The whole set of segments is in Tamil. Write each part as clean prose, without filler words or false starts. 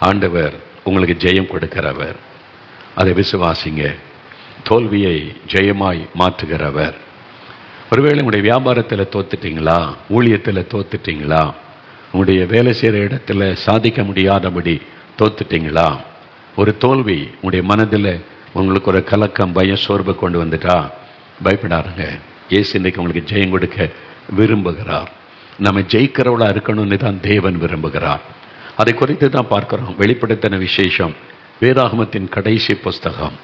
ஆண்டவர் உங்களுக்கு ஜெயம் கொடுக்கிறவர். அதை விசுவாசிங்க. தோல்வியை ஜெயமாய் மாற்றுகிறவர். ஒருவேளை உங்களுடைய வியாபாரத்தில் தோத்துட்டீங்களா, ஊழியத்தில் தோத்துட்டீங்களா, உங்களுடைய வேலை செய்கிற இடத்துல சாதிக்க முடியாதபடி தோத்துட்டீங்களா, ஒரு தோல்வி உங்களுடைய மனதில் உங்களுக்கு ஒரு கலக்கம், பயம், சோர்வு கொண்டு வந்துட்டா பயப்படாருங்க. இயேசு இன்றைக்கு உங்களுக்கு ஜெயம் கொடுக்க விரும்புகிறார். நம்ம ஜெயிக்கிறவளாக இருக்கணும்னு தான் தேவன் விரும்புகிறார். அதை குறித்து தான் பார்க்குறோம். வெளிப்படுத்தின விசேஷம் வேதாகமத்தின் கடைசி புஸ்தகம்.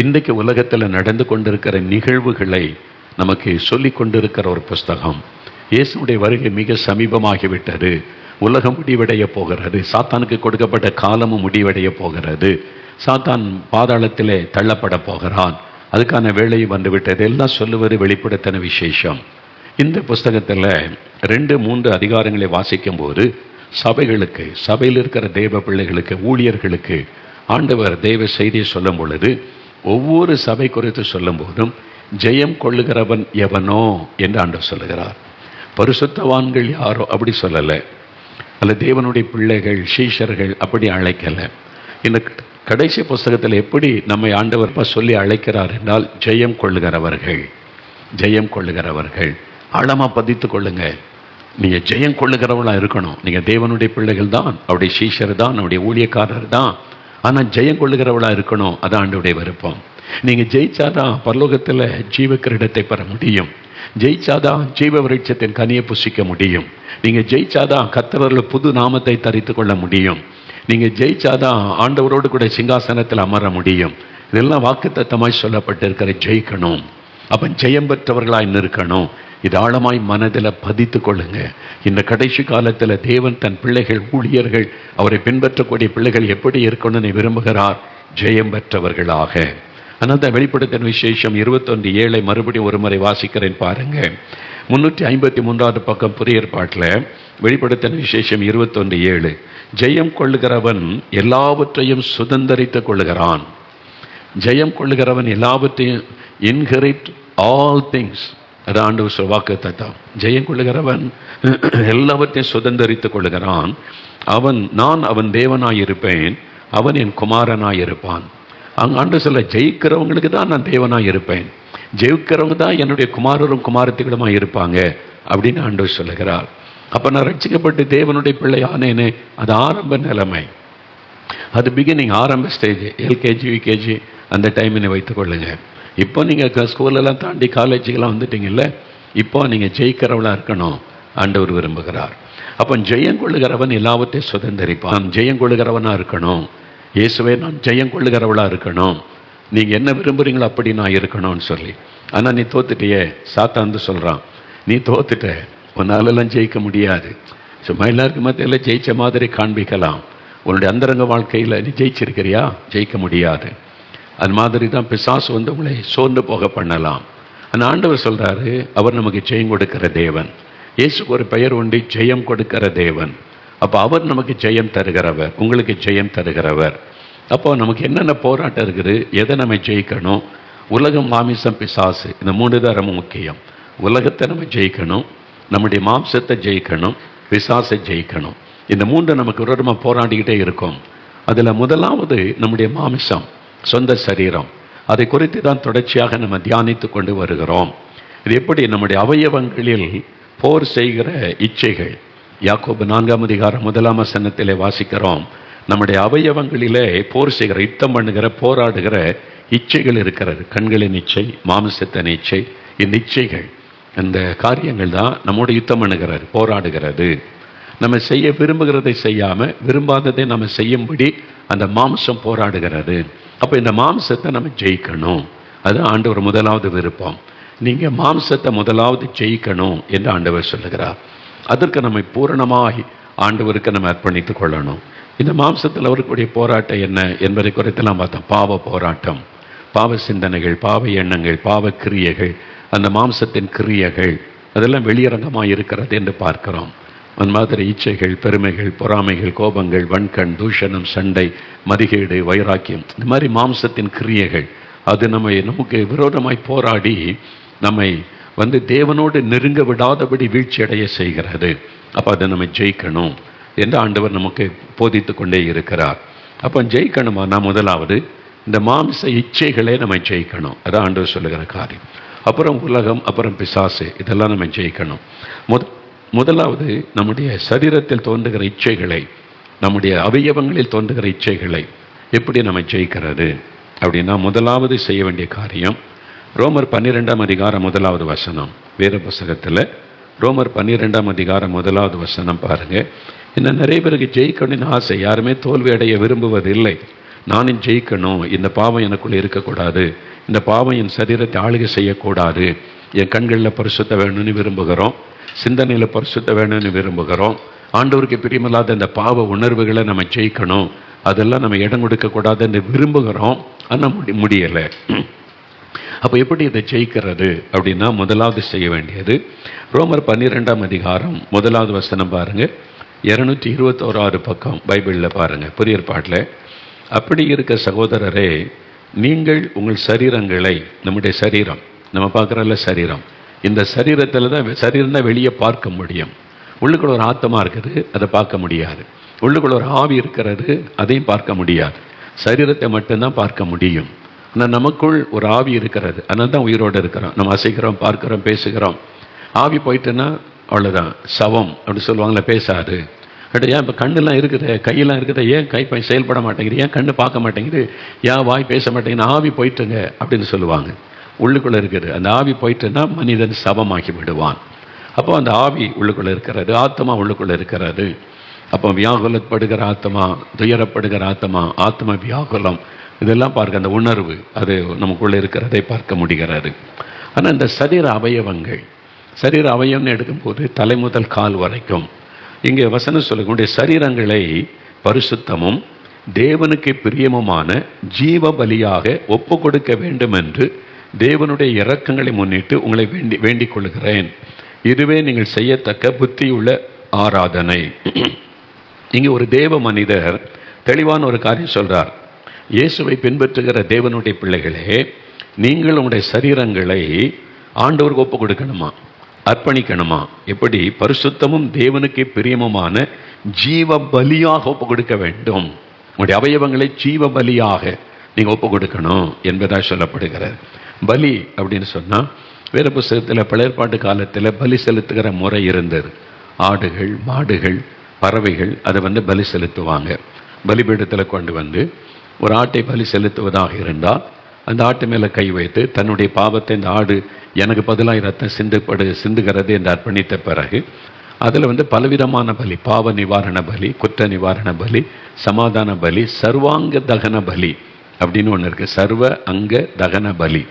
இன்றைக்கு உலகத்தில் நடந்து கொண்டிருக்கிற நிகழ்வுகளை நமக்கு சொல்லி கொண்டிருக்கிற ஒரு புஸ்தகம். இயேசுடைய வருகை மிக சமீபமாகிவிட்டது. உலகம் முடிவடைய போகிறது. சாத்தானுக்கு கொடுக்கப்பட்ட காலமும் முடிவடைய போகிறது. சாத்தான் பாதாளத்திலே தள்ளப்பட போகிறான். அதுக்கான வேலையை வந்துவிட்டது. எல்லாம் சொல்லுவது வெளிப்படுத்தின விசேஷம். இந்த புஸ்தகத்தில் 2-3 அதிகாரங்களை வாசிக்கும்போது சபைகளுக்கு, சபையில் இருக்கிற தேவ பிள்ளைகளுக்கு, ஊழியர்களுக்கு ஆண்டவர் தேவ செய்தியை சொல்லும் பொழுது ஒவ்வொரு சபை குறித்து சொல்லும் போதும் ஜெயம் கொள்ளுகிறவன் எவனோ என்று ஆண்டவர் சொல்லுகிறார். பரிசுத்தவான்கள் யாரோ அப்படி சொல்லலை, அல்ல தேவனுடைய பிள்ளைகள், சீஷர்கள் அப்படி அழைக்கலை. இந்த கடைசி புஸ்தகத்தில் எப்படி நம்மை ஆண்டவர் சொல்லி அழைக்கிறார் என்றால் ஜெயம் கொள்ளுகிறவர்கள், ஜெயம் கொள்ளுகிறவர்கள். ஆழமாக பதித்து கொள்ளுங்க. நீங்கள் ஜெயம் கொள்ளுகிறவர்களாக இருக்கணும். நீங்கள் தேவனுடைய பிள்ளைகள் தான், அவருடைய சீஷர் தான், அவருடைய ஊழியக்காரர் தான். ஆனால் ஜெயம் கொள்ளுகிறவளாக இருக்கணும். அதான் ஆண்டவருடைய விருப்பம். நீங்கள் ஜெயிச்சாதான் பரலோகத்தில் ஜீவ கிரீடத்தை பெற முடியும். ஜெயிச்சாதான் ஜீவ விருட்சத்தின் கனியை புசிக்க முடியும். நீங்கள் ஜெயிச்சாதான் கர்த்தரில் புது நாமத்தை தரித்து கொள்ள முடியும். நீங்கள் ஜெயிச்சாதான் ஆண்டவரோடு கூட சிங்காசனத்தில் அமர முடியும். இதெல்லாம் வாக்குத்தத்தமாய் சொல்லப்பட்டிருக்கிற ஜெயிக்கணும். அப்போ ஜெயம் பெற்றவர்களாக இருக்கணும். இது ஆழமாய் மனதில் பதித்து கொள்ளுங்க. இந்த கடைசி காலத்தில் தேவன் தன் பிள்ளைகள், ஊழியர்கள், அவரை பின்பற்றக்கூடிய பிள்ளைகள் எப்படி இருக்கணும்னு விரும்புகிறார்? ஜெயம் பெற்றவர்களாக. ஆனால் தான் வெளிப்படுத்தின விசேஷம் 21:7 மறுபடியும் ஒரு முறை வாசிக்கிறேன் பாருங்க. 353வது பக்கம் புதிய ஏற்பாட்டில் வெளிப்படுத்தின விசேஷம் 21:7. ஜெயம் கொள்ளுகிறவன் எல்லாவற்றையும் சுதந்தரித்துக் கொள்ளுகிறான். ஜெயம் கொள்ளுகிறவன் எல்லாவற்றையும் இன்ஹெரிட் ஆல் திங்ஸ். அது ஆண்டவர் வாக்குத்தத்தம். ஜெயம் கொள்ளுகிறவன் எல்லாவற்றையும் சுதந்தரித்துக் கொள்ளுகிறான். நான் அவன் தேவனாயிருப்பேன், அவன் என் குமாரனாயிருப்பான். அங்கே ஆண்டவர் சொல்ல, ஜெயிக்கிறவங்களுக்கு தான் நான் தேவனாக இருப்பேன், ஜெயிக்கிறவங்க தான் என்னுடைய குமாரரும் குமாரத்திகளுமாக இருப்பாங்க அப்படின்னு ஆண்டவர் சொல்லுகிறார். அப்போ நான் ரட்சிக்கப்பட்டு தேவனுடைய பிள்ளை ஆனேனே, அது ஆரம்ப நிலைமை, அது பிகினிங், ஆரம்ப ஸ்டேஜ். எல்கேஜி, யூகேஜி அந்த டைமினை வைத்துக்கொள்ளுங்க. இப்போ நீங்கள் ஸ்கூலெல்லாம் தாண்டி காலேஜுக்கெல்லாம் வந்துட்டீங்கல்ல, இப்போ நீங்கள் ஜெயிக்கிறவளாக இருக்கணும் ஆண்டவர் விரும்புகிறார். அப்போ ஜெயம் கொள்ளுகிறவன் எல்லாவற்றையும் சுதந்திரிப்பான். ஜெயம் கொள்ளுகிறவனாக இருக்கணும். இயேசுவே நான் ஜெயம் கொள்ளுகிறவளாக இருக்கணும், நீங்கள் என்ன விரும்புகிறீங்களோ அப்படி நான் இருக்கணும்னு சொல்லி. ஆனால் நீ தோத்துட்டியே, சாத்தான் சொல்கிறான், நீ தோத்துட்ட, உன்னாலெல்லாம் ஜெயிக்க முடியாது. சும்மா எல்லாருக்கும் மத்தியில் ஜெயிச்ச மாதிரி காண்பிக்கலாம். உன்னுடைய அந்தரங்க வாழ்க்கையில் நீ ஜெயிச்சிருக்கிறியா? ஜெயிக்க முடியாது. அது மாதிரி தான் பிசாசு உங்களை சோர்ந்து போக பண்ணலாம். ஆனால் ஆண்டவர் சொல்கிறாரு, அவர் நமக்கு ஜெயம் கொடுக்கிற தேவன். இயேசுக்கு ஒரு பெயர் உண்டு, ஜெயம் கொடுக்கிற தேவன். அப்போ அவர் நமக்கு ஜெயம் தருகிறவர், உங்களுக்கு ஜெயம் தருகிறவர். அப்போ நமக்கு என்னென்ன போராட்டம் இருக்குது, எதை நம்ம ஜெயிக்கணும்? உலகம், மாமிசம், பிசாசு, இந்த 3 தான் ரொம்ப முக்கியம். உலகத்தை நம்ம ஜெயிக்கணும், நம்முடைய மாம்சத்தை ஜெயிக்கணும், பிசாசை ஜெயிக்கணும். இந்த 3 நமக்கு விரோதமாக போராடிக்கிட்டே இருக்கும். அதில் முதலாவது நம்முடைய மாமிசம், சொந்த சரீரம். அதை குறித்து தான் தொடர்ச்சியாக நம்ம தியானித்து கொண்டு வருகிறோம். இது எப்படி நம்முடைய அவயவங்களில் போர் செய்கிற இச்சைகள். யாக்கோபு 4ஆம் அதிகாரம் 1ஆம் வசனத்திலே வாசிக்கிறோம், நம்முடைய அவயவங்களிலே போர் செய்கிற, யுத்தம் பண்ணுகிற, போராடுகிற இச்சைகள் இருக்கிறது. கண்களின் இச்சை, மாமிசத்தின் இச்சை. இந்த இச்சைகள், அந்த காரியங்கள் தான் நம்மோட யுத்தம் பண்ணுகிறது, போராடுகிறது. நம்ம செய்ய விரும்புகிறதை செய்யாமல் விரும்பாததை நம்ம செய்யும்படி அந்த மாம்சம் போராடுகிறது. அப்போ இந்த மாம்சத்தை நம்ம ஜெயிக்கணும். அதுதான் ஆண்டவர் முதலாவது விருப்பம். நீங்கள் மாம்சத்தை முதலாவது ஜெயிக்கணும் என்று ஆண்டவர் சொல்லுகிறார். அதற்கு நம்மை பூரணமாய் ஆண்டவருக்கு நம்ம அர்ப்பணித்து கொள்ளணும். இந்த மாம்சத்தில் வரக்கூடிய போராட்டம் என்ன என்பதை குறித்தெல்லாம் பார்த்தோம். பாவ போராட்டம், பாவ சிந்தனைகள், பாவ எண்ணங்கள், பாவ கிரியைகள், அந்த மாம்சத்தின் கிரியைகள் அதெல்லாம் வெளியரங்கமாக இருக்கிறது என்று பார்க்கிறோம். அந்த மாதிரி இச்சைகள், பெருமைகள், பொறாமைகள், கோபங்கள், வன்கண், தூஷணம், சண்டை, மதிகேடு, வைராக்கியம், இந்த மாதிரி மாம்சத்தின் கிரியைகள் அது நமக்கு விரோதமாய் போராடி நம்மை தேவனோடு நெருங்க விடாதபடி வீழ்ச்சி அடைய செய்கிறது. அப்போ அதை நம்ம ஜெயிக்கணும். என்று ஆண்டவர் நமக்கு போதித்து கொண்டே இருக்கிறார். அப்போ ஜெயிக்கணுமா? நான் முதலாவது இந்த மாம்ச இச்சைகளே நம்ம ஜெயிக்கணும். அதான் ஆண்டவர் சொல்லுகிற காரியம். அப்புறம் உலகம், அப்புறம் பிசாசு, இதெல்லாம் நம்ம ஜெயிக்கணும். முதலாவது நம்முடைய சரீரத்தில் தோன்றுகிற இச்சைகளை, நம்முடைய அவயவங்களில் தோன்றுகிற இச்சைகளை எப்படி நம்ம ஜெயிக்கிறது அப்படின்னா, முதலாவது செய்ய வேண்டிய காரியம் ரோமர் 12ஆம் அதிகாரம் 1வது வசனம். வேத புஸ்தகத்தில் ரோமர் 12ஆம் அதிகாரம் 1வது வசனம் பாருங்கள். இன்னும் நிறைய பேருக்கு ஜெயிக்கணும்னு ஆசை, யாருமே தோல்வி அடைய விரும்புவதில்லை. நானும் ஜெயிக்கணும், இந்த பாவம் எனக்குள்ளே இருக்கக்கூடாது, இந்த பாவம் என் சரீரத்தை ஆளுகை செய்யக்கூடாது, என் கண்களில் பரிசுத்த வேணும்னு விரும்புகிறோம், சிந்தனையில் பரிசுத்த வேணும்னு விரும்புகிறோம். ஆண்டவருக்கு பிரியமில்லாத இந்த பாவ உணர்வுகளை நம்ம ஜெயிக்கணும், அதெல்லாம் நம்ம இடம் கொடுக்கக்கூடாதுன்னு விரும்புகிறோம். ஆனால் முடியலை. அப்போ எப்படி இதை ஜெயிக்கிறது அப்படின்னா, முதலாவது செய்ய வேண்டியது ரோமர் 12ஆம் அதிகாரம் 1வது வசனம் பாருங்கள். 221 பக்கம் பைபிளில் பாருங்கள், புதிய ஏற்பாட்டில். அப்படி இருக்க சகோதரரே, நீங்கள் உங்கள் சரீரங்களை, நம்முடைய சரீரம், நம்ம பார்க்குறல சரீரம், இந்த சரீரத்தில் தான், சரீரம் தான் வெளியே பார்க்க முடியும். உள்ளுக்குள்ள ஒரு ஆத்மா இருக்குது, அதை பார்க்க முடியாது. உள்ளுக்குள்ள ஒரு ஆவி இருக்கிறது, அதையும் பார்க்க முடியாது. சரீரத்தை மட்டும்தான் பார்க்க முடியும். ஆனால் நமக்குள் ஒரு ஆவி இருக்கிறது, அதனால தான் உயிரோடு இருக்கிறோம். நம்ம அசைக்கிறோம், பார்க்குறோம், பேசுகிறோம். ஆவி போயிட்டுன்னா அவ்வளோதான், சவம் அப்படி சொல்லுவாங்களே, பேசாது. ஏன் இப்போ கண்ணெல்லாம் இருக்குது, கையெல்லாம் இருக்குது, ஏன் கை செயல்பட மாட்டேங்குது, ஏன் கண்ணு பார்க்க மாட்டேங்குது, ஏன் வாய் பேச மாட்டேங்குது, ஆவி போயிட்டுங்க அப்படின்னு சொல்லுவாங்க. உள்ளுக்குள்ளே இருக்குது. அந்த ஆவி போயிட்டுன்னா மனிதன் சவமாகி விடுவான். அப்போ அந்த ஆவி உள்ளுக்குள்ளே இருக்கிறது, ஆத்மா உள்ளுக்குள்ளே இருக்கிறது. அப்போ வியாகுலப்படுகிற ஆத்மா, துயரப்படுகிற ஆத்மா, ஆத்ம வியாகுலம், இதெல்லாம் பார்க்க, அந்த உணர்வு அது நமக்குள்ளே இருக்கிறதை பார்க்க முடிகிறது. ஆனால் இந்த சரீர அவயவங்கள், சரீர அவயவம்னு எடுக்கும்போது தலை முதல் கால் வரைக்கும், இங்கே வசனம் சொல்லக்கூடிய சரீரங்களை பரிசுத்தமும் தேவனுக்கு பிரியமுமான ஜீவ பலியாக ஒப்பு கொடுக்க வேண்டும் என்று தேவனுடைய இரக்கங்களை முன்னிட்டு உங்களை வேண்டிக் கொள்கிறேன். இதுவே நீங்கள் செய்யத்தக்க புத்தியுள்ள ஆராதனை. இங்கே ஒரு தேவ மனிதர் தெளிவான ஒரு காரியம் சொல்கிறார். இயேசுவை பின்பற்றுகிற தேவனுடைய பிள்ளைகளே, நீங்கள் உங்களுடைய சரீரங்களை ஆண்டவருக்கு ஒப்பு கொடுக்கணுமா, அர்ப்பணிக்கணுமா? எப்படி? பரிசுத்தமும் தேவனுக்கு பிரியமுமான ஜீவ பலியாக ஒப்பு கொடுக்க வேண்டும். உங்களுடைய அவயவங்களை ஜீவ பலியாக நீங்கள் ஒப்பு கொடுக்கணும் என்பதாக சொல்லப்படுகிறது. பலி அப்படின்னு சொன்னால், வேத புஸ்தகத்தில் பழையற்பாட்டு காலத்தில் பலி செலுத்துகிற முறை இருந்தது. ஆடுகள், மாடுகள், பறவைகள் அதை பலி செலுத்துவாங்க. பலிபீடத்தில் கொண்டு வந்து ஒரு ஆட்டை பலி செலுத்துவதாக இருந்தால், அந்த ஆட்டு மேலே கை வைத்து தன்னுடைய பாவத்தை, இந்த ஆடு எனக்கு பதிலாக ரத்தம் சிந்துகிறது என்று அர்ப்பணித்த பிறகு அதில் பலவிதமான பலி, பாவ நிவாரண பலி, குற்ற நிவாரண பலி, சமாதான பலி, சர்வாங்க தகன பலி அப்படின்னு ஒன்று இருக்குது. சர்வ அங்க தகன பலி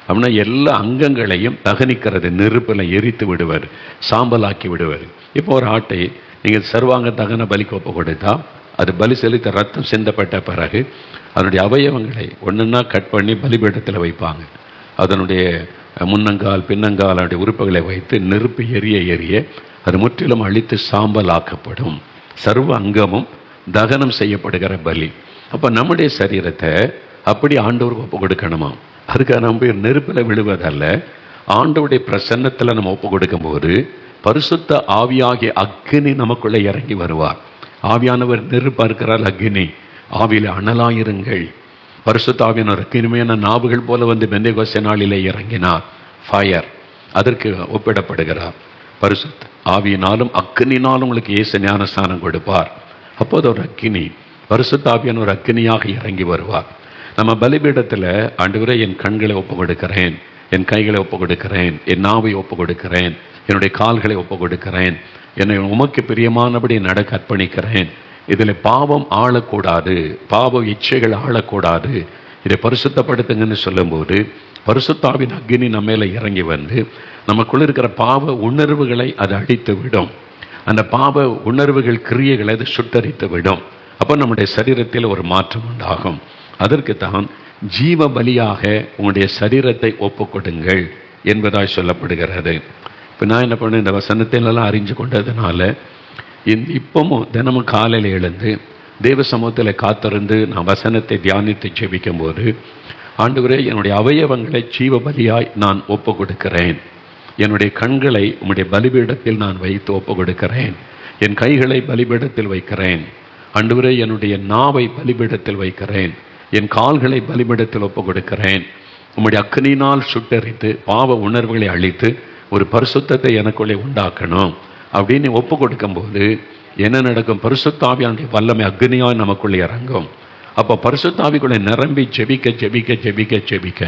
அப்படின்னா எல்லா அங்கங்களையும் தகனிக்கிறது, நெருப்பில் எரித்து விடுவார், சாம்பலாக்கி விடுவார். இப்போ ஒரு ஆட்டை நீங்கள் சர்வாங்க தகன பலிக்கு ஒப்பு கொடுத்தா, அது பலி செலுத்த ரத்தம் சிந்தப்பட்ட பிறகு அதனுடைய அவயவங்களை ஒன்றுன்னா கட் பண்ணி பலிபீடத்தில் வைப்பாங்க. அதனுடைய முன்னங்கால், பின்னங்கால், அதனுடைய உறுப்புகளை வைத்து நெருப்பு எரிய அது முற்றிலும் அழித்து சாம்பல் ஆக்கப்படும். சர்வ அங்கமும் தகனம் செய்யப்படுகிற பலி. அப்போ நம்முடைய சரீரத்தை அப்படி ஆண்டவருக்கு ஒப்பு கொடுக்கணுமா? அதுக்காக நம்ம நெருப்பில் விழுவதல்ல, ஆண்டவருடைய பிரசன்னத்தில் நம்ம ஒப்பு கொடுக்கும்போது பரிசுத்த ஆவியாகிய அக்னி நமக்குள்ளே இறங்கி வருவார். ஆவியானவர் நெருப்பாக இருக்கிறார், அக்னி. ஆவியில் அனலாயிருங்கள். பரிசுத்த ஆவியானவர் கிருமையான நாவுகள் போல பெந்தேகோஸ்தே நாளிலே இறங்கினார், ஃபயர். அதற்கு ஒப்பிடப்படுகிறார். பரிசுத்த ஆவியினாலும் அக்னினாலும் உங்களுக்கு இயேசு ஞானஸ்நானம் கொடுப்பார். அப்போது ஒரு அக்னி, பரிசுத்த ஆவியான ஒரு அக்னியாக இறங்கி வருவார். நம்ம பலிபீடத்தில் ஆண்டவரே, என் கண்களை ஒப்பு கொடுக்கிறேன், என் கைகளை ஒப்பு கொடுக்கிறேன், என் நாவை ஒப்பு கொடுக்கிறேன், என்னுடைய கால்களை ஒப்பு கொடுக்கிறேன், என்னை உமக்கு பிரியமானபடி நடக்க அர்ப்பணிக்கிறேன். இதில் பாவம் ஆளக்கூடாது, பாவ இச்சைகள் ஆளக்கூடாது, இதை பரிசுத்தப்படுத்துங்கன்னு சொல்லும்போது பரிசுத்தாவின் அக்னி நம்ம மேலே இறங்கி நமக்குள்ள இருக்கிற பாவ உணர்வுகளை அது அழித்து விடும். அந்த பாவ உணர்வுகள், கிரியைகளை அது சுட்டரித்து விடும். அப்போ நம்முடைய சரீரத்தில் ஒரு மாற்றம் உண்டாகும். அதற்குத்தான் ஜீவ பலியாக உங்களுடைய சரீரத்தை ஒப்பு கொடுங்கள் என்பதாய் சொல்லப்படுகிறது. இப்போ நான் என்ன பண்ணேன், இந்த வசனத்திலெல்லாம் அறிஞ்சு கொண்டதுனால இப்பவும் தினமும் காலையில் எழுந்து தேவ சமூகத்தில் காத்திருந்து நான் வசனத்தை தியானித்து ஜெபிக்கும் போது, ஆண்டவரே, என்னுடைய அவயவங்களை ஜீவ பலியாய் நான் ஒப்பு கொடுக்கிறேன், என்னுடைய கண்களை உம்முடைய பலிபீடத்தில் நான் வைத்து ஒப்பு கொடுக்கிறேன், என் கைகளை பலிபீடத்தில் வைக்கிறேன். ஆண்டவரே, என்னுடைய நாவை பலிபீடத்தில் வைக்கிறேன். என் கால்களை பலிபீடத்தில் ஒப்பு கொடுக்கிறேன். உம்முடைய அக்கினியினால் சுட்டரித்து பாவ உணர்வுகளை அழித்து ஒரு பரிசுத்தத்தை எனக்குள்ளே உண்டாக்கணும் அப்படின்னு ஒப்பு கொடுக்கும்போது என்ன நடக்கும்? பரிசுத்த ஆவியானுடைய வல்லமை அக்னியாய் நமக்குள்ளே இறங்கும். அப்போ பரிசுத்த ஆவிக்குள்ளே நிரம்பி ஜெபிக்க ஜெபிக்க ஜெபிக்க ஜெபிக்க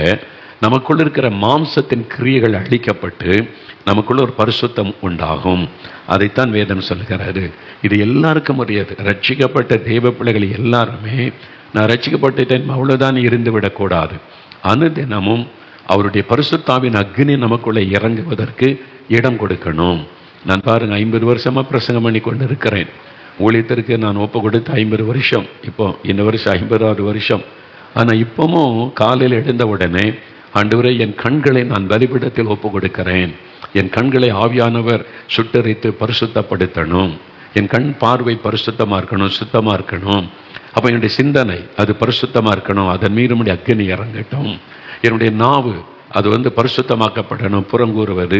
நமக்குள்ள இருக்கிற மாம்சத்தின் கிரியைகள் அழிக்கப்பட்டு நமக்குள்ள ஒரு பரிசுத்தம் உண்டாகும். அதைத்தான் வேதம் சொல்கிறாரு. இது எல்லாருக்கும் முடியாது. ரட்சிக்கப்பட்ட தேவ பிள்ளைகள் எல்லாருமே நான் ரட்சிக்கப்பட்டுட்டேன் அவ்வளோதான் இருந்து விடக்கூடாது. அனுதினமும் அவருடைய பரிசுத்தாவின் அக்னி நமக்குள்ளே இறங்குவதற்கு இடம் கொடுக்கணும். நான் பாருங்கள், 50 வருஷமாக பிரசங்கம் பண்ணி கொண்டு இருக்கிறேன். ஊழியத்திற்கு நான் ஒப்பு கொடுத்து 50 வருஷம். இப்போ இந்த வருஷம் 50வது வருஷம். ஆனால் இப்போவும் காலையில் எழுந்த உடனே ஆண்டவரே, என் கண்களை நான் பலிபீடத்தில் ஒப்பு கொடுக்கிறேன். என் கண்களை ஆவியானவர் சுட்டரித்து பரிசுத்தப்படுத்தணும். என் கண் பார்வை பரிசுத்தமாக இருக்கணும், சுத்தமாக இருக்கணும். அப்போ என்னுடைய சிந்தனை அது பரிசுத்தமாக இருக்கணும். அதன் மீது நம்முடைய அக்கினி இறங்கட்டும். என்னுடைய நாவு அது பரிசுத்தமாக்கப்படணும். புறங்கூறுவது,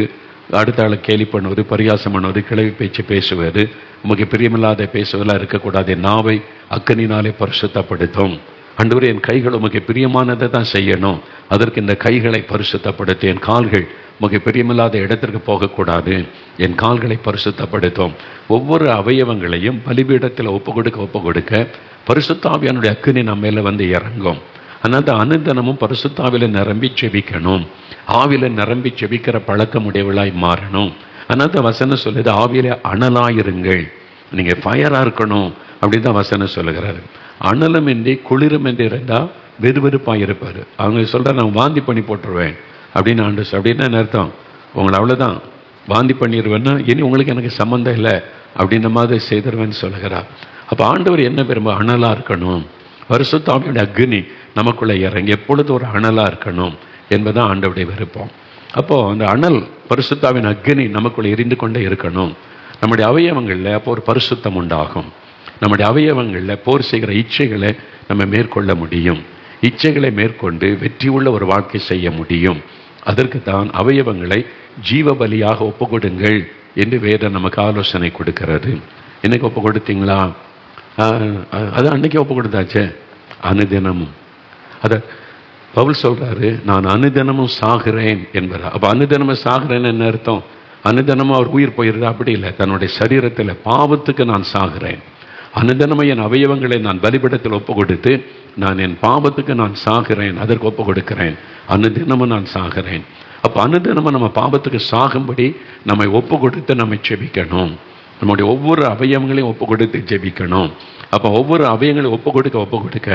அடுத்த ஆளை கேலி பண்ணுவது, பரிகாசம் பண்ணுவது, கிளவி பேச்சு பேசுவது, நமக்கு பிரியமில்லாத பேசுவதெல்லாம் இருக்கக்கூடாது. என் நாவை அக்கினினாலே பரிசுத்தப்படுத்தும். ஆண்டவரே, என் கைகள் உமக்கு பிரியமானதை தான் செய்யணும். அதற்கு இந்த கைகளை பரிசுத்தப்படுத்தும். என் கால்கள் உமக்கு பிரியமில்லாத இடத்திற்கு போகக்கூடாது. என் கால்களை பரிசுத்தப்படுத்தும். ஒவ்வொரு அவயவங்களையும் பலிபீடத்தில் ஒப்பு கொடுக்க பரிசுத்த ஆவியானுடைய அக்கினி நம்ம மேலே இறங்கும். அதனால் அனுதினமும் பரிசுத்த ஆவியில நிரம்பி செபிக்கணும். ஆவியில நிரம்பி செபிக்கிற பழக்கமுடையவளாய் மாறணும். அதனால் வசனம் சொல்லுது, ஆவியிலே அனலாயிருங்கள். நீங்கள் ஃபயராக இருக்கணும் அப்படின்னு தான் வசனம் சொல்லுகிறாரு. அனலும் இன்றி குளிரும் என்று இருந்தால் வெறுவெறுப்பாக இருப்பார். அவங்க சொல்கிற நான் வாந்தி பண்ணி போட்டுருவேன் அப்படின்னு அப்படின்னா என்ன அர்த்தம்? உங்களை அவ்வளோதான் வாந்தி பண்ணிடுவேன்னா இனி உங்களுக்கு எனக்கு சம்மந்தம் இல்லை அப்படின்ற மாதிரி செய்திருவேன்னு சொல்லுகிறார். அப்போ ஆண்டவர் என்ன விரும்ப? அனலாக இருக்கணும். பரிசுத்த ஆவியுடைய அக்னி நமக்குள்ளே இறங்கி எப்பொழுது ஒரு அனலாக இருக்கணும் என்பதுதான் ஆண்டவருடைய விருப்பம். அப்போது அந்த அனல் பரிசுத்த ஆவியின் அக்னி நமக்குள்ளே எரிந்து கொண்டே இருக்கணும். நம்முடைய அவயவங்களில் அப்போ ஒரு பரிசுத்தம் உண்டாகும். நம்முடைய அவயவங்களில் போர் செய்கிற இச்சைகளை நம்ம மேற்கொள்ள முடியும். இச்சைகளை மேற்கொண்டு வெற்றி உள்ள ஒரு வாழ்க்கை செய்ய முடியும். அதற்கு தான் அவயவங்களை ஜீவ பலியாக ஒப்பு கொடுங்கள் என்று வேதம் நமக்கு ஆலோசனை கொடுக்கிறது. இன்னைக்கு ஒப்பு கொடுத்தீங்களா? அது அன்னைக்கு ஒப்பு கொடுத்தாச்சே. அனுதினமும் அதை பவுல் சொல்கிறாரு, நான் அனுதினமும் சாகிறேன் என்பதா. அப்போ அனுதினமும் சாகிறேன்னு என்ன அர்த்தம்? அனுதினமும் அவர் உயிர் போயிடுறா? அப்படி இல்லை. தன்னுடைய சரீரத்தில் பாவத்துக்கு நான் சாகிறேன். அனுதினமும் என் அவயவங்களை நான் பலிபீடத்தில் ஒப்பு கொடுத்து நான் என் பாவத்துக்கு நான் சாகிறேன், அதற்கு ஒப்பு கொடுக்கிறேன். அனுதினமும் நான் சாகிறேன். அப்போ அனுதினமும் நம்ம பாவத்துக்கு சாகும்படி நம்மை ஒப்பு கொடுத்து நம்மை செபிக்கணும். நம்முடைய ஒவ்வொரு அவயவங்களையும் ஒப்பு கொடுத்து ஜெபிக்கணும். அப்போ ஒவ்வொரு அவயங்களையும் ஒப்பு கொடுக்க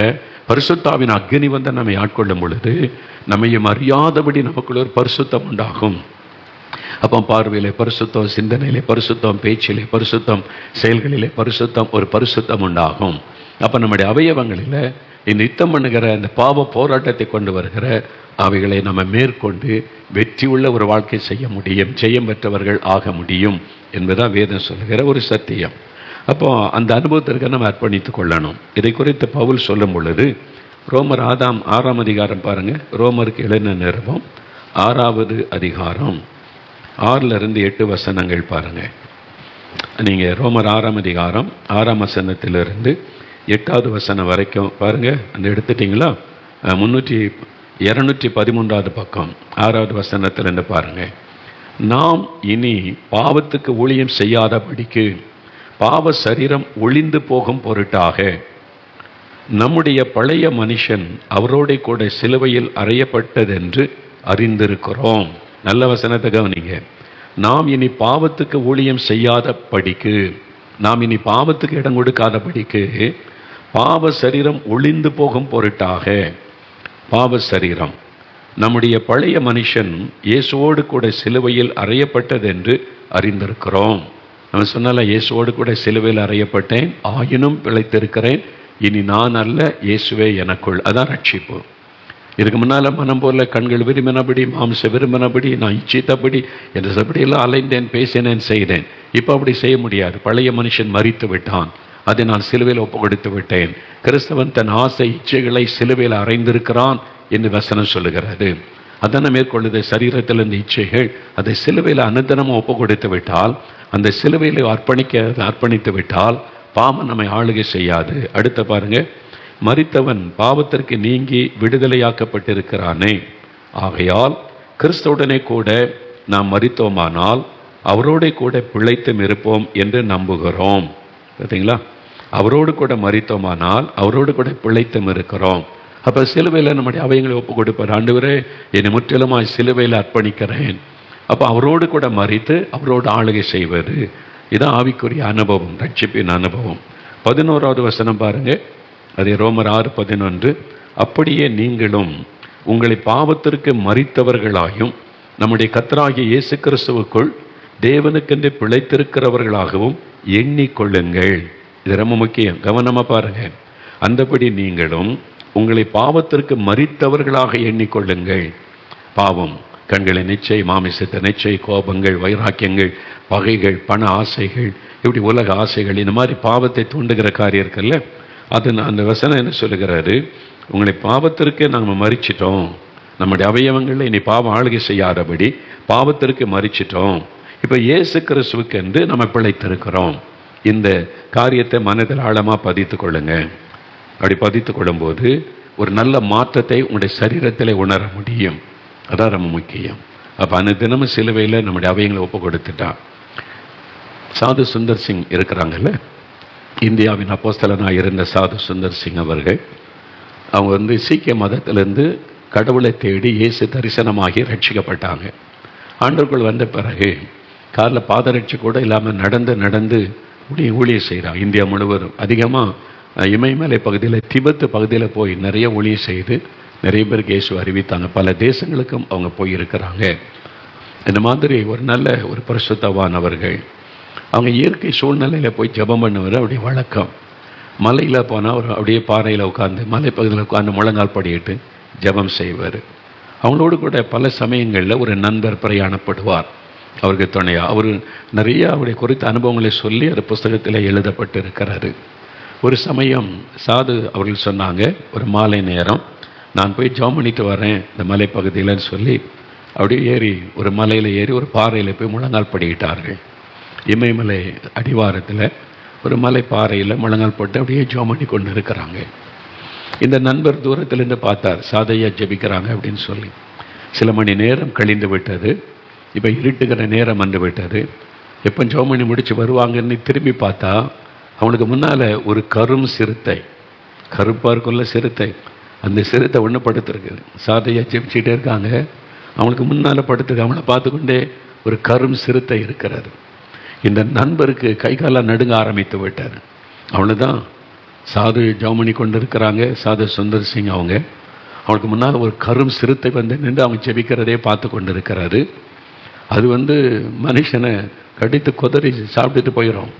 பரிசுத்தாவின் அக்னி நம்மை ஆட்கொள்ளும் பொழுது நம்மையும் அறியாதபடி நமக்குள்ள ஒரு பரிசுத்தம் உண்டாகும். அப்போ பார்வையிலே பரிசுத்தம், சிந்தனையிலே பரிசுத்தம், பேச்சிலே பரிசுத்தம், செயல்களிலே பரிசுத்தம், ஒரு பரிசுத்தம் உண்டாகும். அப்போ நம்முடைய அவயவங்களில் நித்தம் பண்ணுகிற அந்த பாவ போராட்டத்தை கொண்டு வருகிற அவைகளை நம்ம மேற்கொண்டு வெற்றி உள்ள ஒரு வாழ்க்கை செய்ய முடியும், ஜெயம் பெற்றவர்கள் ஆக முடியும் என்பதுதான் வேதம் சொல்லுகிற ஒரு சத்தியம். அப்போ அந்த அனுபவத்திற்கு நம்ம அர்ப்பணித்து கொள்ளணும். இதை குறித்து பவுல் சொல்லும் பொழுது ரோமர் 6ஆம் அதிகாரம் பாருங்கள். ரோமருக்கு எழுதின நிருபம் 6வது அதிகாரம் 6 வசனங்கள் பாருங்கள். நீங்கள் ரோமர் 6ஆம் அதிகாரம் 6ஆம் வசனத்திலிருந்து 8வது வசனம் வரைக்கும் பாருங்கள். அந்த எடுத்துட்டிங்களா? 213வது பக்கம் 6வது வசனத்திலிருந்து பாருங்கள். நாம் இனி பாவத்துக்கு ஊழியம் செய்யாதபடிக்கு பாவ சரீரம் ஒளிந்து போகும் பொருட்டாக நம்முடைய பழைய மனுஷன் அவரோட கூட சிலுவையில் அறையப்பட்டதென்று அறிந்திருக்கிறோம். நல்ல வசனத்தை கவனிங்க. நாம் இனி பாவத்துக்கு ஊழியம் செய்யாதபடிக்கு, நாம் இனி பாவத்துக்கு இடம் கொடுக்காதபடிக்கு பாவ சரீரம் ஒளிந்து போகும் பொருட்டாக, பாவ சரீரம் நம்முடைய பழைய மனுஷன் இயேசுவோடு கூட சிலுவையில் அறையப்பட்டதென்று அறிந்திருக்கிறோம். நம்ம சொன்னால இயேசுவோடு கூட சிலுவையில் அறையப்பட்டேன், ஆயினும் பிழைத்திருக்கிறேன், இனி நான் அல்ல இயேசுவே எனக்குள். அதான் ரட்சிப்பு. இதுக்கு முன்னால் மனம் போல கண்கள் விரும்பினபடி, மாம்ச விரும்பினபடி, நான் இச்சித்தபடி என்றபடியெல்லாம் அலைந்தேன், பேசினேன், செய்தேன். இப்போ அப்படி செய்ய முடியாது. பழைய மனுஷன் மரித்து விட்டான். அதை நான் சிலுவையில் ஒப்பு கொடுத்து விட்டேன். கிறிஸ்தவன் தன் ஆசை இச்சைகளை சிலுவையில் அறைந்திருக்கிறான் என்று வசனம் சொல்லுகிறது. அதனை மேற்கொள்ளுத சரீரத்தில் இந்த இச்சைகள் அதை சிலுவையில் அனுதினமும் ஒப்பு கொடுத்து விட்டால், அந்த சிலுவையில் அர்ப்பணித்து விட்டால் பாவம் நம்மை ஆளுகை செய்யாது. அடுத்த பாருங்க, மரித்தவன் பாவத்திற்கு நீங்கி விடுதலையாக்கப்பட்டிருக்கிறானே, ஆகையால் கிறிஸ்துவுடனே கூட நாம் மரித்தோமானால் அவரோடு கூட பிழைத்தும் இருப்போம் என்று நம்புகிறோம். பார்த்தீங்களா? அவரோடு கூட மரித்தோமானால் அவரோடு கூட பிழைத்தும் இருக்கிறோம். அப்போ சிலுவையில் நம்முடைய அவைகளை ஒப்பு கொடுப்பார். ஆண்டவரே, என்னை முற்றிலுமாய் சிலுவையில் அர்ப்பணிக்கிறேன். அப்போ அவரோடு கூட மரித்து அவரோடு ஆளுகை செய்வது, இதான் ஆவிக்குரிய அனுபவம், ரட்சிப்பின் அனுபவம். 11வது வசனம் பாருங்க, அதே ரோமர் 6:11. அப்படியே நீங்களும் உங்களை பாவத்திற்கு மரித்தவர்களாயும் நம்முடைய கர்த்தராகிய இயேசு கிறிஸ்துவுக்குள் தேவனுக்கென்று பிழைத்திருக்கிறவர்களாகவும் எண்ணிக்கொள்ளுங்கள். இது ரொம்ப முக்கியம், கவனமாக பாருங்க. அந்தபடி நீங்களும் உங்களை பாவத்திற்கு மரித்தவர்களாக எண்ணிக்கொள்ளுங்கள். பாவம், கண்களை நிச்சை, மாமிசத்தை நிச்சை, கோபங்கள், வைராக்கியங்கள், பகைகள், பண ஆசைகள், இப்படி உலக ஆசைகள், இந்த மாதிரி பாவத்தை தூண்டுகிற காரியம் இருக்குல்ல, அது அந்த வசனம் என்ன சொல்லுகிறாரு? உங்களை பாவத்திற்கு நாங்கள் மரிச்சிட்டோம், நம்முடைய அவயவங்களில் இனி பாவம் ஆளுகை செய்யாதபடி பாவத்திற்கு மரிச்சிட்டோம். இப்போ இயேசு கிறிஸ்துவுக்கு என்று நம்ம பிழைத்திருக்கிறோம். இந்த காரியத்தை மனதில் ஆழமாக பதித்து கொள்ளுங்க. அப்படி பதித்து கொள்ளும்போது ஒரு நல்ல மாற்றத்தை உங்களுடைய சரீரத்தில் உணர முடியும். அதான் ரொம்ப முக்கியம். அப்போ அந்த தினமும் சிலுவையில் நம்முடைய அவயங்களை ஒப்பு கொடுத்துட்டான். சாது சுந்தர் சிங் இருக்கிறாங்கல்ல, இந்தியாவின் அப்போஸ்தலனாக இருந்த சாது சுந்தர் சிங் அவர்கள், அவங்க சீக்கிய மதத்திலேருந்து கடவுளை தேடி இயேசு தரிசனமாகி ரட்சிக்கப்பட்டாங்க. ஆண்டவர்கள் வந்த பிறகு காரில் பாதரட்சி கூட இல்லாமல் நடந்து ஊழியம் செய்கிறாங்க. இந்தியா முழுவதும் அதிகமாக இமயமலை பகுதியில், திபெத்து பகுதியில் போய் நிறைய ஊழியம் செய்து நிறைய பேருக்கு இயேசு அறிவித்தாங்க. பல தேசங்களுக்கும் அவங்க போயிருக்கிறாங்க. இந்த மாதிரி ஒரு நல்ல ஒரு பரிசுத்தவானவர்கள். அவங்க இயற்கை சூழ்நிலையில் போய் ஜெபம் பண்ணுவது அப்படியே வழக்கம். மலையில் போனால் அவர் அப்படியே பாறையில் உட்காந்து, மலைப்பகுதியில் உட்காந்து முழங்கால் படியிட்டு ஜெபம் செய்வார். அவங்களோடு கூட பல சமயங்களில் ஒரு நண்பர் பிரயாணப்படுவார் அவருக்கு துணையாக. அவர் நிறைய அவருடைய குறித்த அனுபவங்களை சொல்லி அது புஸ்தகத்தில் எழுதப்பட்டு இருக்கிறாரு. ஒரு சமயம் சாது அவர்கள் சொன்னாங்க, ஒரு மாலை நேரம் நான் போய் ஜெபம் பண்ணிட்டு வரேன் இந்த மலைப்பகுதியில்னு சொல்லி அப்படியே ஏறி ஒரு மலையில் ஏறி ஒரு பாறையில் போய் முழங்கால் படிக்கிட்டார்கள். இமயமலை அடிவாரத்தில் ஒரு மலை பாறையில் முழங்கால் போட்டு அப்படியே ஜெபம் பண்ணி கொண்டு இருக்கிறாங்க. இந்த நண்பர் தூரத்திலேருந்து பார்த்தார், சாதையா ஜெபிக்கிறாங்க அப்படின்னு சொல்லி. சில மணி நேரம் கழிந்து விட்டது. இப்போ இருட்டுகிற நேரம் வந்து விட்டது. எப்போ ஜெபம் பண்ணி முடித்து வருவாங்கன்னு திரும்பி பார்த்தா அவனுக்கு முன்னால் ஒரு கரும் சிறுத்தை, கருப்பாக இருக்குள்ள சிறுத்தை, அந்த சிறுத்தை ஒன்று படுத்துருக்குது. சாதையா ஜெபிச்சுட்டே இருக்காங்க, அவனுக்கு முன்னால் படுத்துருக்கு. அவனை பார்த்துக்கொண்டே ஒரு கரும் சிறுத்தை இருக்கிறாரு. இந்த நண்பருக்கு கை காலாக நடுங்க ஆரம்பித்து விட்டார். அவ்வளோதான், சாது ஜெபம் கொண்டு இருக்கிறாங்க. சாது சுந்தர் சிங் அவனுக்கு முன்னால் ஒரு கரும் சிறுத்தை நின்று அவங்க ஜெபிக்கிறதே பார்த்து கொண்டு இருக்கிறாரு. அது மனுஷனை கடித்து கொதறி சாப்பிட்டுட்டு போயிடும்.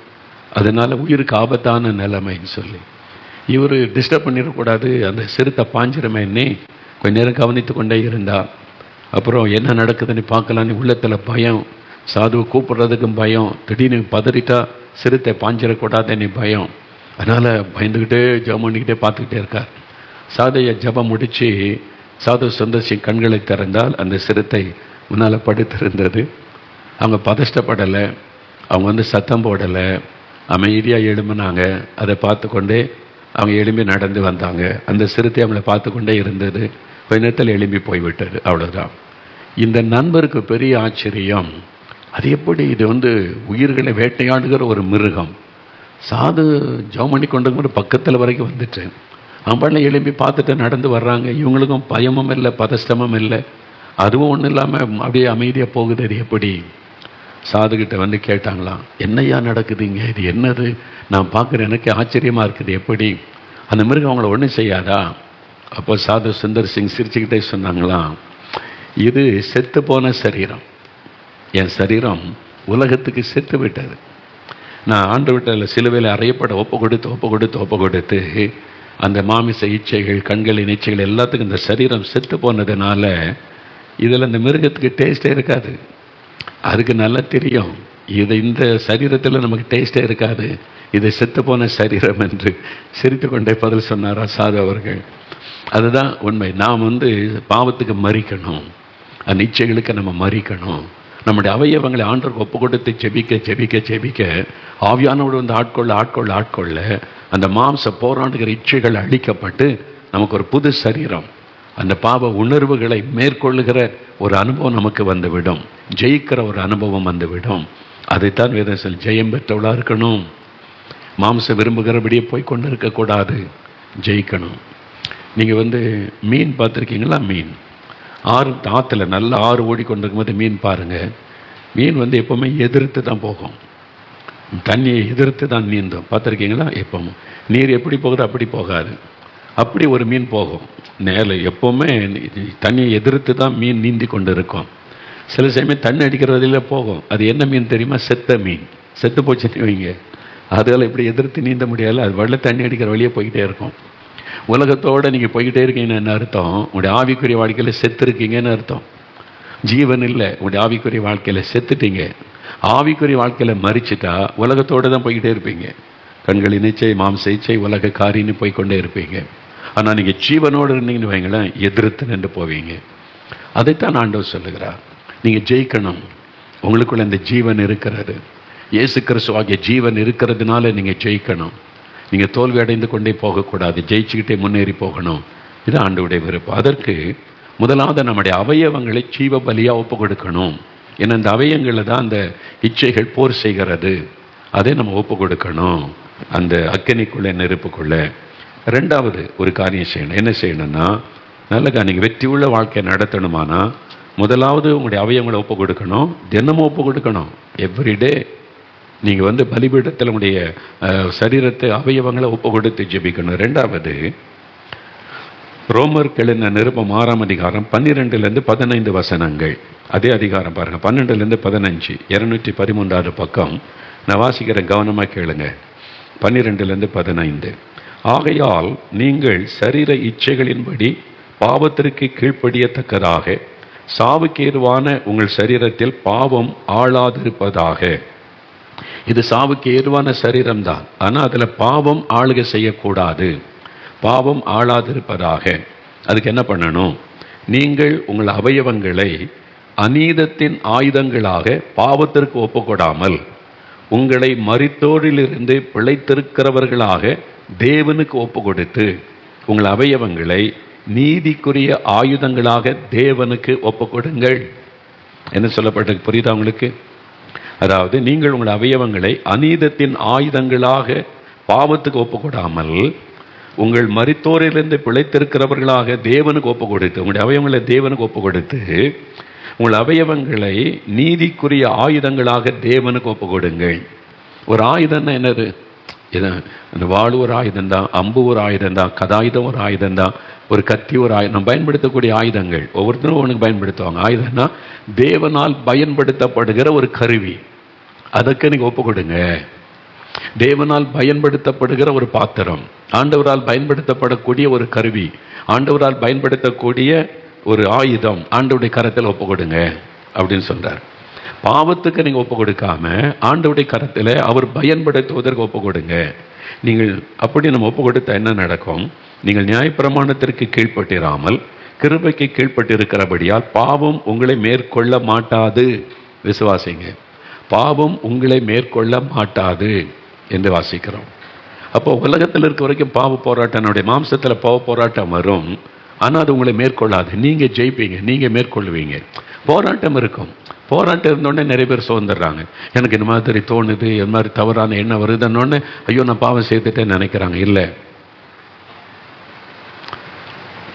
அதனால் உயிருக்கு ஆபத்தான நிலைமைன்னு சொல்லி இவர் டிஸ்டர்ப் பண்ணிடக்கூடாது, அந்த சிறுத்தை பாஞ்சிரமேன்னு கொஞ்ச நேரம் கவனித்து கொண்டே இருந்தால் அப்புறம் என்ன நடக்குதுன்னு பார்க்கலான்னு உள்ளத்தில் பயம், சாதுவை கூப்பிட்றதுக்கும் பயம், திடீர்னு பதறிட்டா சிறுத்தை பாஞ்சிடக்கூடாதுன்னு பயம். அதனால் பயந்துக்கிட்டே ஜெபம் பண்ணிக்கிட்டே பார்த்துக்கிட்டே இருக்கார். சாதையை ஜெபம் முடித்து சாது சுந்தர் கண்களை திறந்தால் அந்த சிறுத்தை முன்னால் படுத்திருந்தது. அவங்க பதஷ்டப்படலை, அவங்க சத்தம் போடலை, அமைதியாக எழும்பினாங்க. அதை பார்த்து கொண்டே அவங்க எழும்பி நடந்து வந்தாங்க. அந்த சிறுத்தை அவங்கள பார்த்து கொண்டே இருந்தது. கொஞ்ச நேரத்தில் எழும்பி போய்விட்டது. அவ்வளோதான். இந்த நண்பருக்கு பெரிய ஆச்சரியம், அது எப்படி இது உயிர்களை வேட்டையாடுகிற ஒரு மிருகம். சாது ஜெபம் பண்ணி கொண்டு பக்கத்தில் வரைக்கும் வந்துட்டு அவன் பண்ண எழும்பி பார்த்துட்டு நடந்து வர்றாங்க. இவங்களுக்கும் பயமும் இல்லை, பதஷ்டமும் இல்லை, அதுவும் ஒன்றும் இல்லாமல் அப்படியே அமைதியாக போகுது. அது எப்படி? சாதுகிட்ட கேட்டாங்களாம், என்னையா நடக்குதுங்க, இது என்னது? நான் பார்க்குற எனக்கு ஆச்சரியமாக இருக்குது, எப்படி? அந்த மிருகம் அவங்கள ஒன்றும் செய்யாதா? அப்போ சாது சுந்தர் சிங் சிரிச்சுக்கிட்டே சொன்னாங்களாம், இது செத்து போன சரீரம், என் சரீரம் உலகத்துக்கு செத்து விட்டது. நான் ஆண்டு விட்டதில் சிலுவையில் அறையப்பட ஒப்பு கொடுத்து அந்த மாமிச இச்சைகள், கண்களின் இச்சைகள் எல்லாத்துக்கும் இந்த சரீரம் செத்து போனதுனால இதில் அந்த மிருகத்துக்கு டேஸ்ட்டே இருக்காது. அதுக்கு நல்லா தெரியும், இந்த சரீரத்தில் நமக்கு டேஸ்ட்டே இருக்காது, இது செத்து போன சரீரம் என்று சிரித்து கொண்டே பதில் சொன்னாரா சாது அவர்கள். அதுதான் உண்மை. நாம் பாவத்துக்கு மறிக்கணும். அந்த இச்சைகளுக்கு நம்ம மறிக்கணும். நம்முடைய அவயவங்களை ஆண்டவருக்கு ஒப்பு கொடுத்து ஜெபிக்க ஜெபிக்க ஜெபிக்க ஆவியானோடு வந்து ஆட்கொள்ள அந்த மாம்ச போராடுகிற இச்சைகள் அழிக்கப்பட்டு நமக்கு ஒரு புது சரீரம், அந்த பாவ உணர்வுகளை மேற்கொள்ளுகிற ஒரு அனுபவம் நமக்கு வந்துவிடும். ஜெயிக்கிற ஒரு அனுபவம் வந்துவிடும். அதைத்தான் வேதத்தில் ஜெயம் பெற்றவளாக இருக்கணும். மாம்சம் விரும்புகிறபடியே போய் கொண்டு இருக்கக்கூடாது, ஜெயிக்கணும். நீங்கள் மீன் பார்த்துருக்கீங்களா? மீன் ஆற்றுல நல்ல ஆறு ஓடிக்கொண்டிருக்கும் போது மீன் பாருங்கள். மீன் எப்போவுமே எதிர்த்து தான் போகும், தண்ணியை எதிர்த்து தான் நீந்தும். பார்த்துருக்கீங்களா? எப்பவும் நீர் எப்படி போகுதோ அப்படி போகாது. அப்படி ஒரு மீன் போகும் நேரில், எப்போவுமே தண்ணியை எதிர்த்து தான் மீன் நீந்தி கொண்டு இருக்கும். சில சமயம் தண்ணி அடிக்கிற வழியில் போகும். அது என்ன மீன் தெரியுமா? செத்த மீன். செத்து போச்சுன்னு வைங்க, அதெல்லாம் இப்படி எதிர்த்து நீந்த முடியாது. அது வெள்ள தண்ணி அடிக்கிற வழியே போய்கிட்டே இருக்கும். உலகத்தோடு நீங்கள் போய்கிட்டே இருக்கீங்கன்னு என்ன அர்த்தம்? உங்களுடைய ஆவிக்குரிய வாழ்க்கையில் செத்து இருக்கீங்கன்னு அர்த்தம். ஜீவன் இல்லை, உங்களுடைய ஆவிக்குரிய வாழ்க்கையில் செத்துட்டீங்க. ஆவிக்குரிய வாழ்க்கையில் மறிச்சிட்டா உலகத்தோடு தான் போய்கிட்டே இருப்பீங்க. கண்களின் இச்சை, மாம்ச இச்சை, உலக காரின்னு போய்கொண்டே இருப்பீங்க. ஆனால் நீங்கள் ஜீவனோடு இருந்தீங்கன்னு வைங்களேன், எதிர்த்து நின்று போவீங்க. அதைத்தான் ஆண்டவர் சொல்லுகிறார். நீங்கள் ஜெயிக்கணும். உங்களுக்குள்ள இந்த ஜீவன் இருக்கிறது, இயேசு கிறிஸ்து ஆகிய ஜீவன் இருக்கிறதுனால நீங்கள் ஜெயிக்கணும். நீங்கள் தோல்வி அடைந்து கொண்டே போகக்கூடாது, ஜெயிச்சுக்கிட்டே முன்னேறி போகணும். இது ஆண்டவருடைய விருப்பம். அதற்கு முதலாவது நம்முடைய அவயவங்களை ஜீவ பலியாக ஒப்பு கொடுக்கணும். ஏன்னா இந்த அவயங்களை தான் அந்த இச்சைகள் போர் செய்கிறது. அதை நம்ம ஒப்பு கொடுக்கணும் அந்த அக்கினிக்குள்ளே, நெருப்புக்குள்ளே. ரெண்டாவது ஒரு காரியம் செய்யணும். என்ன செய்யணும்னா, நல்ல நீங்கள் வெற்றி உள்ள வாழ்க்கையை நடத்தணுமானா முதலாவது உங்களுடைய அவயவங்களை ஒப்பு கொடுக்கணும். தினமும் ஒப்பு கொடுக்கணும். எவ்ரிடே நீங்கள் பலிபீடத்தில் உங்களுடைய சரீரத்தை, அவயவங்களை ஒப்பு கொடுத்து ஜெபிக்கணும். ரெண்டாவது, ரோமர்கள் நிருபம் 6ஆம் அதிகாரம் 12-15 வசனங்கள். அதே அதிகாரம் பாருங்கள், 12-15, 213வது பக்கம். நான் வாசிக்கிறேன், கவனமாக கேளுங்க. 12-15. ஆகையால் நீங்கள் சரீர இச்சைகளின்படி பாவத்திற்கு கீழ்ப்படியத்தக்கதாக சாவுக்கேதுவான உங்கள் சரீரத்தில் பாவம் ஆளாதிருப்பதாக. இது சாவுக்கு ஏதுவான சரீரம்தான், ஆனால் அதில் பாவம் ஆளுகை செய்யக்கூடாது. பாவம் ஆளாதிருப்பதாக. அதுக்கு என்ன பண்ணணும்? நீங்கள் உங்கள் அவயவங்களை அநீதத்தின் ஆயுதங்களாக பாவத்திற்கு ஒப்புக்கொடாமல் உங்களை மரித்தோரிலிருந்து பிழைத்திருக்கிறவர்களாக தேவனுக்கு ஒப்பு கொடுத்து உங்கள் அவயவங்களை நீதிக்குரிய ஆயுதங்களாக தேவனுக்கு ஒப்பு கொடுங்கள். என்ன சொல்லப்பட்டது புரியுதா உங்களுக்கு? அதாவது நீங்கள் உங்கள் அவயவங்களை அநீதத்தின் ஆயுதங்களாக பாவத்துக்கு ஒப்புக்கொடாமல் உங்கள் மரித்தோரிலிருந்து பிழைத்திருக்கிறவர்களாக தேவனுக்கு ஒப்பு கொடுத்து, உங்களுடைய அவயவங்களை தேவனுக்கு ஒப்பு கொடுத்து உங்கள் அவயவங்களை நீதிக்குரிய ஆயுதங்களாக தேவனுக்கு ஒப்பு கொடுங்கள். ஒரு ஆயுதம்னா என்னது? இந்த வாள் ஒரு ஆயுதம்தான், அம்பு ஒரு ஆயுதம்தான், கதாயுதம் ஒரு ஆயுதம்தான், ஒரு கத்தி ஒரு ஆயுதம். பயன்படுத்தக்கூடிய ஆயுதங்கள் ஒவ்வொருத்தரும் ஒன்றுக்கு பயன்படுத்துவாங்க. ஆயுதம்னா தேவனால் பயன்படுத்தப்படுகிற ஒரு கருவி. அதுக்கு நீங்கள் ஒப்பு கொடுங்க. தேவனால் பயன்படுத்தப்படுகிற ஒரு பாத்திரம், ஆண்டவரால் பயன்படுத்தப்படக்கூடிய ஒரு கருவி, ஆண்டவரால் பயன்படுத்தக்கூடிய ஒரு ஆயுதம் ஆண்டவருடைய கரத்தில் ஒப்பு கொடுங்க அப்படின்னு சொல்றார். பாவத்துக்கு நீங்கள் ஒப்பு கொடுக்காம ஆண்டவருடைய கரத்தில் அவர் பயன்படுத்துவதற்கு ஒப்பு கொடுங்க. நீங்கள் அப்படி நம்ம ஒப்பு கொடுத்தா என்ன நடக்கும்? நீங்கள் நியாயப்பிரமாணத்திற்கு கீழ்ப்பட்டிராமல் கிருபைக்கு கீழ்ப்பட்டிருக்கிறபடியால் பாவம் உங்களை மேற்கொள்ள மாட்டாது. விசுவாசிங்க, பாவம் உங்களை மேற்கொள்ள மாட்டாது என்று வாசிக்கிறோம். அப்போ உலகத்தில் இருக்க வரைக்கும் பாவ போராட்டம், நம்முடைய மாம்சத்தில் பாவ போராட்டம் வரும். ஆனால் அது உங்களை மேற்கொள்ளாது. நீங்கள் ஜெயிப்பீங்க, நீங்கள் மேற்கொள்வீங்க. போராட்டம் இருக்கும். போராட்டம் இருந்தோடனே நிறைய பேர் சோர்ந்துடுறாங்க. எனக்கு இந்த மாதிரி தோணுது, இந்த மாதிரி தவறான எண்ணம் வருதுன்னொடனே ஐயோ நான் பாவம் செய்துட்டேன்னு நினைக்கிறாங்க. இல்லை,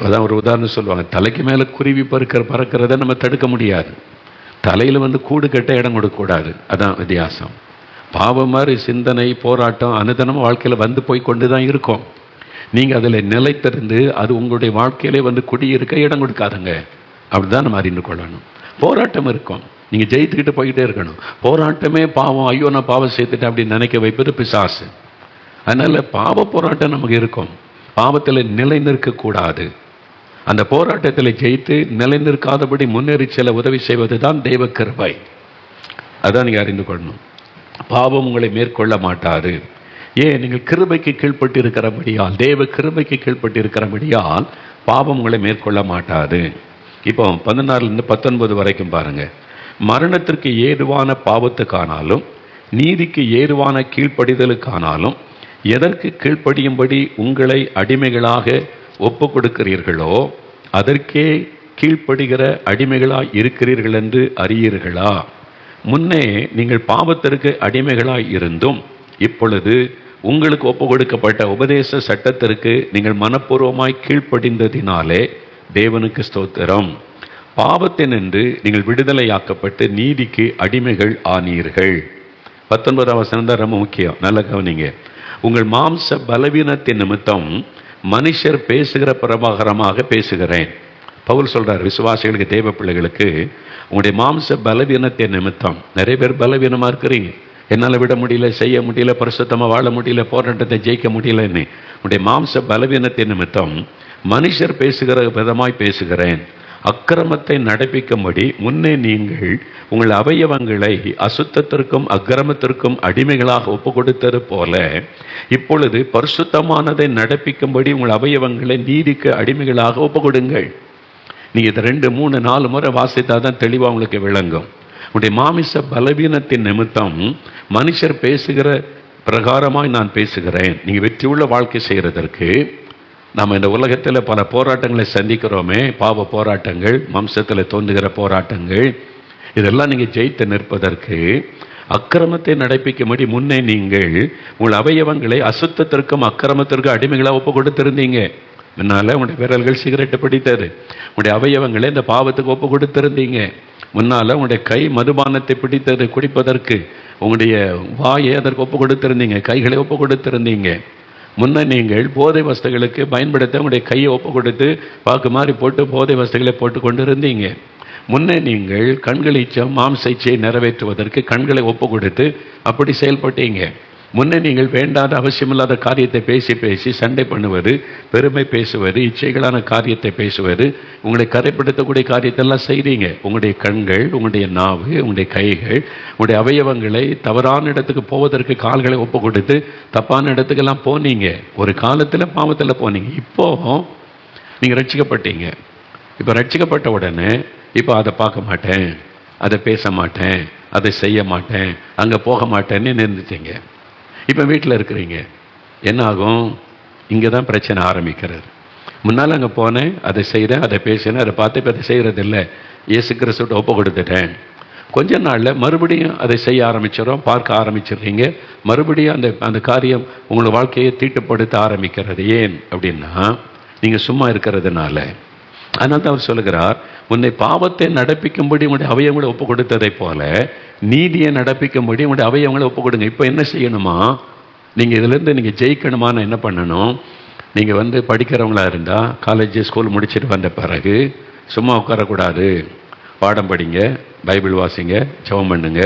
அதான் ஒரு உதாரணம் சொல்லுவாங்க. தலைக்கு மேலே குருவி பறக்கிறத நம்ம தடுக்க முடியாது. தலையில் கூடு கட்ட இடம் கொடுக்கக்கூடாது. அதான் வித்தியாசம். பாவம் மாதிரி சிந்தனை, போராட்டம் அனுதினமும் வாழ்க்கையில் போய் கொண்டு தான் இருக்கும். நீங்கள் அதில் நிலைத்திருந்து அது உங்களுடைய வாழ்க்கையிலே குடியிருக்க இடம் கொடுக்காதுங்க. அப்படி தான் நம்ம அறிந்து கொள்ளணும். போராட்டம் இருக்கும், நீங்கள் ஜெயித்துக்கிட்டு போய்கிட்டே இருக்கணும். போராட்டமே பாவம், ஐயோ நான் பாவம் சேர்த்துட்டேன் அப்படின்னு நினைக்க வைப்பது பிசாசு. அதனால் பாவ போராட்டம் நமக்கு இருக்கும். பாவத்தில் நிலை நிற்கக்கூடாது. அந்த போராட்டத்தில் ஜெயித்து நிலை நிற்காதபடி முன்னேறி செல்ல உதவி செய்வது தான் தெய்வ கிருபை. அதான் நீங்கள் அறிந்து கொள்ளணும். பாவம் உங்களை மேற்கொள்ள மாட்டாது. ஏன்? நீங்கள் கிருபைக்கு கீழ்ப்பட்டு இருக்கிறபடியால், தேவ கிருபைக்கு கீழ்ப்பட்டு இருக்கிறபடியால் பாவம் உங்களை மேற்கொள்ள மாட்டாது. இப்போ 16லேருந்து 19 வரைக்கும் பாருங்க. மரணத்திற்கு ஏதுவான பாவத்துக்கானாலும் நீதிக்கு ஏதுவான கீழ்ப்படிதலுக்கானாலும் எதற்கு கீழ்ப்படியும்படி உங்களை அடிமைகளாக ஒப்பு கொடுக்கிறீர்களோ அதற்கே கீழ்ப்படுகிற அடிமைகளாய் இருக்கிறீர்கள் என்று அறியீர்களா? முன்னே நீங்கள் பாவத்திற்கு அடிமைகளாய் இருந்தும் இப்பொழுது உங்களுக்கு ஒப்பு கொடுக்கப்பட்ட உபதேச சட்டத்திற்கு நீங்கள் மனப்பூர்வமாய் கீழ்ப்படிந்ததினாலே தேவனுக்கு ஸ்தோத்திரம். பாவத்தினின்று நீங்கள் விடுதலையாக்கப்பட்டு நீதிக்கு அடிமைகள் ஆனீர்கள். 19ஆம் வசனம் தான் ரொம்ப முக்கியம், நல்ல கவனிங்க. உங்கள் மாம்ச பலவீனத்தின் நிமித்தம் மனுஷர் பேசுகிற பிரபாகரமாக பேசுகிறேன். பவுல் சொல்றார் விசுவாசிகளுக்கு, தேவ பிள்ளைகளுக்கு, உங்களுடைய மாம்ச பலவீனத்தின் நிமித்தம், நிறைய பேர் பலவீனமா இருக்கிறீங்க, என்னால் விட முடியல, செய்ய முடியல, பரிசுத்தமாக வாழ முடியல, போராட்டத்தை ஜெயிக்க முடியலன்னு. உங்களுடைய மாம்ச பலவீனத்தின் நிமித்தம் மனுஷர் பேசுகிற விதமாய் பேசுகிறேன். அக்கிரமத்தை நடப்பிக்கும்படி முன்னே நீங்கள் உங்கள் அவயவங்களை அசுத்தத்திற்கும் அக்கிரமத்திற்கும் அடிமைகளாக ஒப்பு கொடுத்தது போல இப்பொழுது பரிசுத்தமானதை நடப்பிக்கும்படி உங்கள் அவயவங்களை நீதிக்கு அடிமைகளாக ஒப்பு கொடுங்கள். நீங்கள் இதை 2, 3, 4 முறை வாசித்தா தான் தெளிவாக உங்களுக்கு விளங்கும். உங்களுடைய மாமிச பலவீனத்தின் நிமித்தம் மனுஷர் பேசுகிற பிரகாரமாய் நான் பேசுகிறேன். நீங்கள் வெற்றியுள்ள வாழ்க்கை செய்கிறதற்கு நம்ம இந்த உலகத்தில் பல போராட்டங்களை சந்திக்கிறோமே, பாவ போராட்டங்கள், மாம்சத்தில் தோன்றுகிற போராட்டங்கள், இதெல்லாம் நீங்கள் ஜெயித்து நிற்பதற்கு அக்கிரமத்தை நடப்பிக்கும்படி முன்னே நீங்கள் உங்கள் அவயவங்களை அசுத்தத்திற்கும் அக்கிரமத்திற்கும் அடிமைகளாக ஒப்பு கொடுத்திருந்தீங்க. முன்னால் உங்களுடைய விரல்கள் சிகரெட்டை பிடித்தது, உங்களுடைய அவயவங்களை இந்த பாவத்துக்கு ஒப்பு கொடுத்திருந்தீங்க. முன்னால் உங்களுடைய கை மதுபானத்தை பிடித்தது குடிப்பதற்கு, உங்களுடைய வாயை அதற்கு ஒப்பு கொடுத்திருந்தீங்க, கைகளை ஒப்பு கொடுத்திருந்தீங்க. முன்ன நீங்கள் போதை வஸ்துகளுக்கு பயன்படுத்த உங்களுடைய கையை ஒப்பு கொடுத்து வாக்கு மாதிரி போட்டு போதை வஸ்துகளை போட்டு கொண்டு இருந்தீங்க. முன்னே நீங்கள் கண்கள் இச்சம் மாம்ச இச்சையை நிறைவேற்றுவதற்கு கண்களை ஒப்பு கொடுத்து அப்படி செயல்பட்டீங்க. முன்னே நீங்கள் வேண்டாத அவசியமில்லாத காரியத்தை பேசி பேசி சண்டை பண்ணுவது, பெருமை பேசுவது, இச்சைகளான காரியத்தை பேசுவது, உங்களை கரைப்படுத்தக்கூடிய காரியத்தெல்லாம் செய்கிறீங்க. உங்களுடைய கண்கள், உங்களுடைய நாவு, உங்களுடைய கைகள், உங்களுடைய அவயவங்களை தவறான இடத்துக்கு போவதற்கு கால்களை ஒப்பு கொடுத்து தப்பான இடத்துக்கெல்லாம் போனீங்க. ஒரு காலத்தில் பாவத்தில் போனீங்க. இப்போ நீங்கள் ரட்சிக்கப்பட்டீங்க. இப்போ ரட்சிக்கப்பட்ட உடனே இப்போ அதை பார்க்க மாட்டேன், அதை பேச மாட்டேன், அதை செய்ய மாட்டேன், அங்கே போக மாட்டேன்னு நின்றுட்டீங்க. இப்போ வீட்டில் இருக்கிறீங்க. என்ன ஆகும்? இங்கே தான் பிரச்சனை ஆரம்பிக்கிறது. முன்னால் அங்கே போனேன், அதை செய்கிறேன், அதை பேசினேன், அதை பார்த்து இப்போ அதை செய்கிறதில்லை, இயேசு கிறிஸ்துவிட்ட ஒப்பு கொடுத்துட்டேன். கொஞ்ச நாளில் மறுபடியும் அதை செய்ய ஆரம்பிச்சிடும், பார்க்க ஆரம்பிச்சிடுறீங்க. மறுபடியும் அந்த காரியம் உங்களை வாழ்க்கையை தீட்டுப்படுத்த ஆரம்பிக்கிறது. ஏன் அப்படின்னா நீங்கள் சும்மா இருக்கிறதுனால. அதனால தான் அவர் சொல்லுகிறார், உன்னை பாவத்தை நடப்பிக்கும்படி உங்களுடைய அவயவங்களை ஒப்பு கொடுத்ததை போல நீதியை நடப்பிக்கும்படி உங்களுடைய அவயவங்களை ஒப்பு கொடுங்க. இப்போ என்ன செய்யணுமா? நீங்கள் இதிலேருந்து நீங்கள் ஜெயிக்கணுமான்னு என்ன பண்ணணும்? நீங்கள் படிக்கிறவங்களா இருந்தால் காலேஜ் ஸ்கூல் முடிச்சுட்டு வந்த பிறகு சும்மா உட்காரக்கூடாது. பாடம் படிங்க, பைபிள் வாசிங்க, ஜெபம் பண்ணுங்க.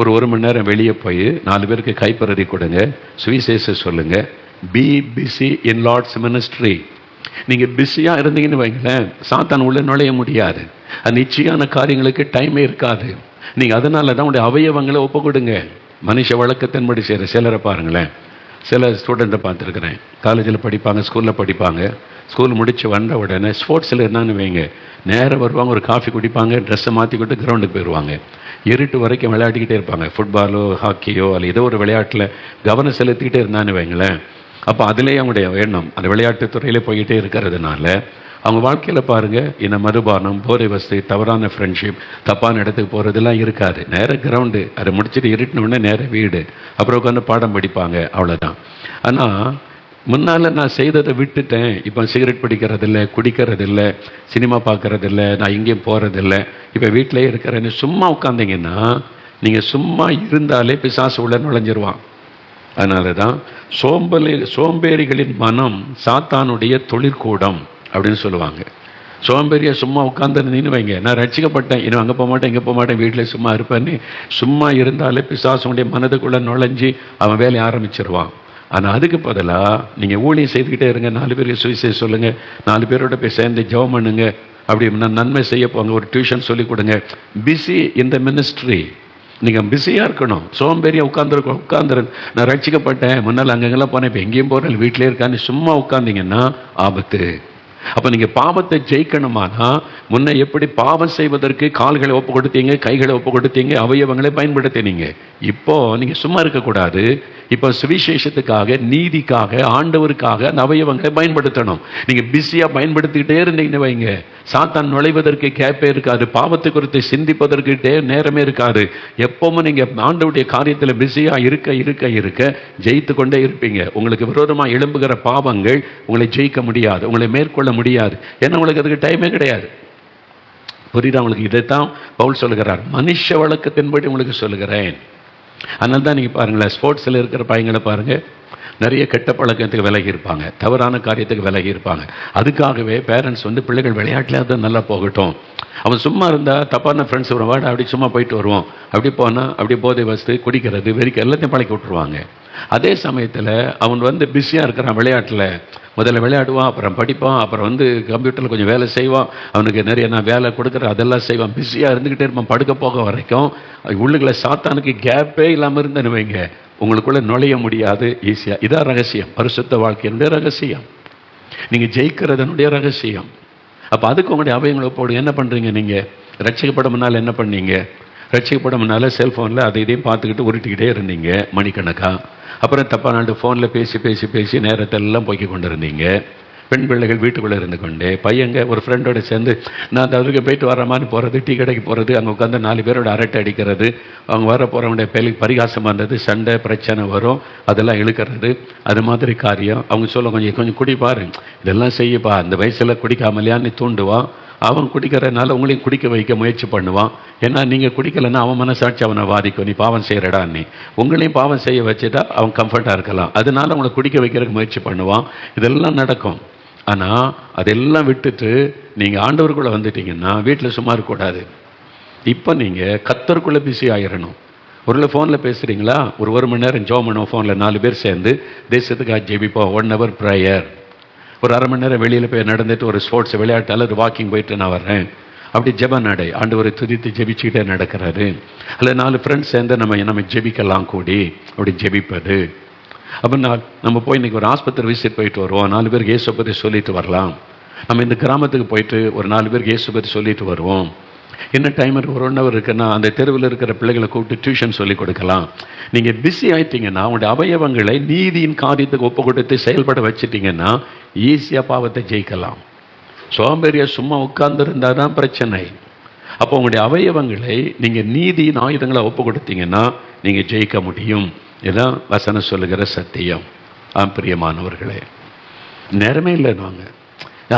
ஒரு மணி நேரம் வெளியே போய் 4 பேருக்கு கைப்பறதி கொடுங்க, சுவிசேஷம் சொல்லுங்கள். Be busy in Lord's ministry. நீங்கள் பிஸியாக இருந்தீங்கன்னு வைங்களேன், சாத்தான் உள்ள நுழைய முடியாது. அது நிச்சயமான காரியங்களுக்கு டைமே இருக்காது. நீங்கள் அதனால தான் உங்களுடைய அவயவங்களை ஒப்பு கொடுங்க. மனுஷ வழக்கத்தின்படி செய்கிற சிலரை பாருங்களேன். சில ஸ்டூடெண்ட்டை பார்த்துருக்குறேன், காலேஜில் படிப்பாங்க, ஸ்கூலில் படிப்பாங்க. ஸ்கூல் முடித்து வந்த உடனே ஸ்போர்ட்ஸில் என்னன்னு வைங்க, நேராக வருவாங்க, ஒரு காஃபி குடிப்பாங்க, ட்ரெஸ்ஸை மாற்றிக்கிட்டு கிரவுண்டுக்கு போயிடுவாங்க. இருட்டு வரைக்கும் விளையாடிக்கிட்டே இருப்பாங்க. ஃபுட்பாலோ ஹாக்கியோ அல்ல ஏதோ ஒரு விளையாட்டில் கவனம் செலுத்திக்கிட்டே இருந்தான்னு வைங்களேன். அப்போ அதிலே அவங்களுடைய எண்ணம் அந்த விளையாட்டு துறையிலே போய்கிட்டே இருக்கிறதுனால அவங்க வாழ்க்கையில் பாருங்கள், இந்த மதுபானம், போதை வஸ்து, தவறான ஃப்ரெண்ட்ஷிப், தப்பான இடத்துக்கு போகிறதெல்லாம் இருக்காது. நேராக கிரவுண்டு, அதை முடிச்சுட்டு இருட்டினோடனே நேராக வீடு, அப்புறம் உட்காந்து பாடம் படிப்பாங்க, அவ்வளோதான். ஆனால் முன்னால் நான் செய்ததை விட்டுட்டேன். இப்போ சிகரெட் பிடிக்கிறதில்ல, குடிக்கிறதில்ல, சினிமா பார்க்குறதில்ல, நான் எங்கேயும் போகிறதில்ல, இப்போ வீட்டிலே இருக்கிறேன்னு சும்மா உட்காந்திங்கன்னா நீங்கள் சும்மா இருந்தாலே பிசாசு உள்ள நுழைஞ்சிருவான். அதனால தான் சோம்பேறிகளின் மனம் சாத்தானுடைய தொழிற்கூடம் அப்படின்னு சொல்லுவாங்க. சோம்பேறியை சும்மா உட்காந்துருந்தீங்கன்னு வைங்க, நான் ரட்சிக்கப்பட்டேன், இன்னும் அங்கே போக மாட்டேன், இங்கே போக மாட்டேன், வீட்டில் சும்மா இருப்பேன்னு சும்மா இருந்தாலே பிசாசுடைய மனதுக்குள்ளே நுழைஞ்சி அவன் வேலையை ஆரம்பிச்சிருவான். ஆனால் அதுக்கு பதிலாக நீங்கள் ஊழியம் செய்துக்கிட்டே இருங்க, 4 பேருக்கு சுவிசேஷம் சொல்லுங்கள், 4 பேரோட போய் சேர்ந்து ஜெபம் பண்ணுங்க, அப்படி நன்மை செய்ய போங்க, ஒரு டியூஷன் சொல்லி கொடுங்க. Busy in the ministry. நீங்கள் பிஸியாக இருக்கணும். சோம்பேறியாக உட்காந்துரு நான் ரட்சிக்கப்பட்டேன், முன்னால் அங்கெங்கெல்லாம் போனேன், இப்போ எங்கேயும் போகிறேன், வீட்டிலே இருக்கான்னு சும்மா உட்காந்திங்கன்னா ஆபத்து. அப்போ நீங்கள் பாவத்தை ஜெயிக்கணுமானா முன்ன எப்படி பாவம் செய்வதற்கு கால்களை ஒப்பு கொடுத்தீங்க, கைகளை ஒப்பு கொடுத்தீங்க, அவயவங்களை பயன்படுத்தினீங்க. இப்போ நீங்கள் சும்மா இருக்கக்கூடாது. இப்போ சுவிசேஷத்துக்காக, நீதிக்காக, ஆண்டவருக்காக அந்த அவயவங்களை பயன்படுத்தணும். நீங்கள் பிஸியாக பயன்படுத்திக்கிட்டே இருந்தீங்கன்னு வைங்க, சாத்தான் நுழைவதற்கு கேப்பே இருக்காது, பாவத்தை குறித்து சிந்திப்பதற்கு நேரமே இருக்காது. எப்பவும் நீங்கள் ஆண்டவருடைய காரியத்தில் பிஸியாக இருக்க இருக்க இருக்க ஜெயித்து கொண்டே இருப்பீங்க. உங்களுக்கு விரோதமாக எழும்புகிற பாவங்கள் உங்களை ஜெயிக்க முடியாது, உங்களை மேற்கொள்ள முடியாது. ஏன்னா உங்களுக்கு அதுக்கு டைமே கிடையாது. புரியுதா உங்களுக்கு? இதைத்தான் பவுல் சொல்லுகிறார், மனுஷ வழக்கத்தின்படி உங்களுக்கு சொல்லுகிறேன். அதனால தான் நீங்கள் பாருங்களேன், ஸ்போர்ட்ஸில் இருக்கிற பையங்களை பாருங்கள், நிறைய கெட்ட பழக்கத்துக்கு விலகி இருப்பாங்க, தவறான காரியத்துக்கு விலகி இருப்பாங்க. அதுக்காகவே பேரண்ட்ஸ் பிள்ளைகள் விளையாட்டுல தான் நல்லா போகட்டும், அவன் சும்மா இருந்தால் தப்பான ஃப்ரெண்ட்ஸ் வாட அப்படி சும்மா போயிட்டு வருவோம், அப்படி போனால் அப்படி போதை வசதி, குடிக்கிறது, வெறிக்க எல்லாத்தையும் பழக்கி விட்டுருவாங்க. அதே சமயத்தில் அவன் பிஸியாக இருக்கிறான் விளையாட்டில், முதல்ல விளையாடுவான், அப்புறம் படிப்பான், அப்புறம் கம்ப்யூட்டரில் கொஞ்சம் வேலை செய்வான், அவனுக்கு நிறைய நான் வேலை கொடுக்குறேன் அதெல்லாம் செய்வான், பிஸியாக இருந்துக்கிட்டே இருப்பான். படுக்க போக வரைக்கும் உள்ளுக்குள்ள சாத்தானுக்கு கேப்பே இல்லாமல் இருந்தேன்னு வைங்க, உங்களுக்குள்ளே நுழைய முடியாது ஈஸியாக. இதான் ரகசியம், பரிசுத்த வாழ்க்கையினுடைய ரகசியம், நீங்கள் ஜெயிக்கிறதனுடைய ரகசியம். அப்போ அதுக்கு உங்களுடைய அவயங்களை போடு. என்ன பண்ணுறீங்க நீங்கள்? ரட்சிக்கப்பட முன்னால் என்ன பண்ணீங்க? ரட்சிக்கப்பட முன்னால் செல்ஃபோனில் அதை இதையும் பார்த்துக்கிட்டு உருட்டிக்கிட்டே இருந்தீங்க மணிக்கணக்கா. அப்புறம் தப்பானாண்டு ஃபோனில் பேசி பேசி பேசி நேரத்தை எல்லாம் போய்க்கு கொண்டு இருந்தீங்க. பெண் பிள்ளைகள் வீட்டுக்குள்ளே இருந்து கொண்டு, பையங்க ஒரு ஃப்ரெண்டோட சேர்ந்து நான் அதுக்கு போயிட்டு வர மாதிரி போகிறது, டீ கடைக்கு போகிறது, அங்கே உட்காந்து 4 பேரோட அரட்டை அடிக்கிறது, அவங்க வர போகிறவங்களுடைய பரிகாசமாக இருந்தது, சண்டை பிரச்சனை வரும், அதெல்லாம் இழுக்கிறது, அது மாதிரி காரியம். அவங்க சொல்ல கொஞ்சம் குடிப்பாரு, இதெல்லாம் செய்யப்பா, அந்த வயசில் குடிக்காமலையான்னு தூண்டுவான். அவன் குடிக்கிறதுனால உங்களையும் குடிக்க வைக்க முயற்சி பண்ணுவான். ஏன்னா நீங்கள் குடிக்கலைன்னா அவன் மனசாட்சி அவனை பாதிக்கும், நீ பாவம் செய்கிறடான்னு. உங்களையும் பாவம் செய்ய வச்சுட்டா அவன் கம்ஃபர்ட்டாக இருக்கலாம், அதனால அவங்களை குடிக்க வைக்கிறதுக்கு முயற்சி பண்ணுவான். இதெல்லாம் நடக்கும். ஆனால் அதெல்லாம் விட்டுட்டு நீங்கள் ஆண்டவருக்குள்ளே வந்துட்டீங்கன்னா வீட்டில் சும்மா இருக்கக்கூடாது. இப்போ நீங்கள் கர்த்தருக்குள்ளே பிஸி ஆகிடணும். ஒரு ஃபோனில் பேசுகிறீங்களா, ஒரு மணி நேரம் ஜெபம் பண்ணுவோம் ஃபோனில், 4 பேர் சேர்ந்து தேசத்துக்காக ஜெபிப்போம், 1 hour ப்ரேயர். ஒரு அரை மணி நேரம் வெளியில் போய் நடந்துட்டு ஒரு ஸ்போர்ட்ஸ் விளையாட்டு அல்லது வாக்கிங் போயிட்டு நான் வர்றேன், அப்படி ஜெப நடை, ஆண்டவரை துதித்து ஜெபிச்சுக்கிட்டே நடக்கிறாரு. அல்லது 4 ஃப்ரெண்ட்ஸ் சேர்ந்து நம்ம ஜெபிக்கலாம் கூடி, அப்படி ஜெபிப்பது. அப்போ நம்ம போய் இன்றைக்கி ஒரு ஆஸ்பத்திரி விசிட் போயிட்டு வருவோம், 4 பேருக்கு இயேசுவை பற்றி சொல்லிட்டு வரலாம். நம்ம இந்த கிராமத்துக்கு போயிட்டு ஒரு 4 பேருக்கு இயேசுவை பற்றி சொல்லிட்டு வருவோம். என்ன டைம் ஒரு 1 hour இருக்குன்னா அந்த தெருவில் இருக்கிற பிள்ளைகளை கூப்பிட்டு டியூஷன் சொல்லி கொடுக்கலாம். நீங்கள் பிஸி ஆகிட்டீங்கன்னா உங்களுடைய அவயவங்களை நீதியின் காரியத்துக்கு ஒப்பு கொடுத்து செயல்பட வச்சுட்டிங்கன்னா ஈஸியாக பாவத்தை ஜெயிக்கலாம். சோம்பேறியாக சும்மா உட்கார்ந்துருந்தால் தான் பிரச்சனை. அப்போ உங்களுடைய அவயவங்களை நீங்கள் நீதியின் ஆயுதங்களை ஒப்பு கொடுத்தீங்கன்னா நீங்கள் ஜெயிக்க முடியும். இதுதான் வசனம் சொல்லுகிற சத்தியம். பிரியமானவர்களே, நேரமே இல்லை. நாங்கள்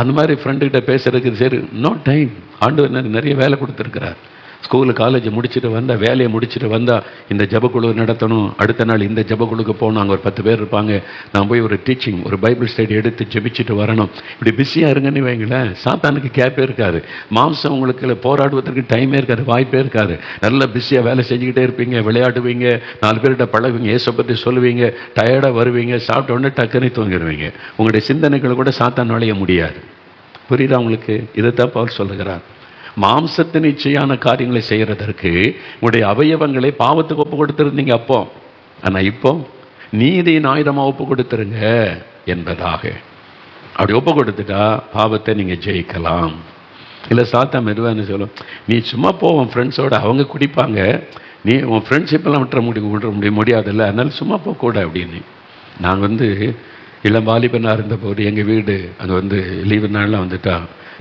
அந்த மாதிரி ஃப்ரெண்டுக்கிட்ட பேசுகிறதுக்கு சரி நோ டைம். ஆண்டவர் நிறைய வேலை கொடுத்துருக்கிறார். ஸ்கூலு காலேஜ் முடிச்சுட்டு வந்தால், வேலையை முடிச்சுட்டு வந்தால் இந்த ஜபக்குழு நடத்தணும், அடுத்த நாள் இந்த ஜபக்குழுக்கு போகணும், அங்கே ஒரு 10 பேர் இருப்பாங்க, நான் போய் ஒரு டீச்சிங் ஒரு பைபிள் ஸ்டடி எடுத்து ஜெபிச்சுட்டு வரணும். இப்படி பிஸியாக இருங்கன்னு வைங்களேன், சாத்தானுக்கு கேப்பே இருக்காது, மாம்சம் உங்களுக்கு போராடுவதற்கு டைமே இருக்காது, வாய்ப்பே இருக்காது. நல்லா பிஸியாக வேலை செஞ்சுக்கிட்டே இருப்பீங்க, விளையாடுவீங்க, 4 பேர்கிட்ட பழகுவீங்க, இயேசுவை பற்றி சொல்லுவீங்க, டயர்டாக வருவீங்க, சாப்பிட்ட உடனே டக்குன்னு தூங்கிடுவீங்க. உங்களுடைய சிந்தனைகள் கூட சாத்தான் நுழைய முடியாது. புரியுதா உங்களுக்கு? இதைத்தான் பவுல் சொல்லுகிறார். மாம்சத்தின் இச்சையான காரியங்களை செய்கிறதற்கு உங்களுடைய அவயவங்களை பாவத்துக்கு ஒப்பு கொடுத்துருந்தீங்க அப்போ. ஆனால் இப்போ நீதியின் ஆயுதமாக ஒப்பு கொடுத்துருங்க என்பதாக. அப்படி ஒப்பு கொடுத்துட்டா பாவத்தை நீங்கள் ஜெயிக்கலாம். இல்லை சாத்தா மெதுவான்னு சொல்லும், நீ சும்மா போவோம் ஃப்ரெண்ட்ஸோட, அவங்க குடிப்பாங்க, நீ உன் ஃப்ரெண்ட்ஷிப்பெல்லாம் விட்டுற முடியாதுல்ல, அதனால சும்மா போகக்கூட அப்படின்னு. நான் இளம் வாலிபனாக இருந்தபோது எங்கள் வீடு அங்கே லீவு நாள்லாம் வந்துட்டா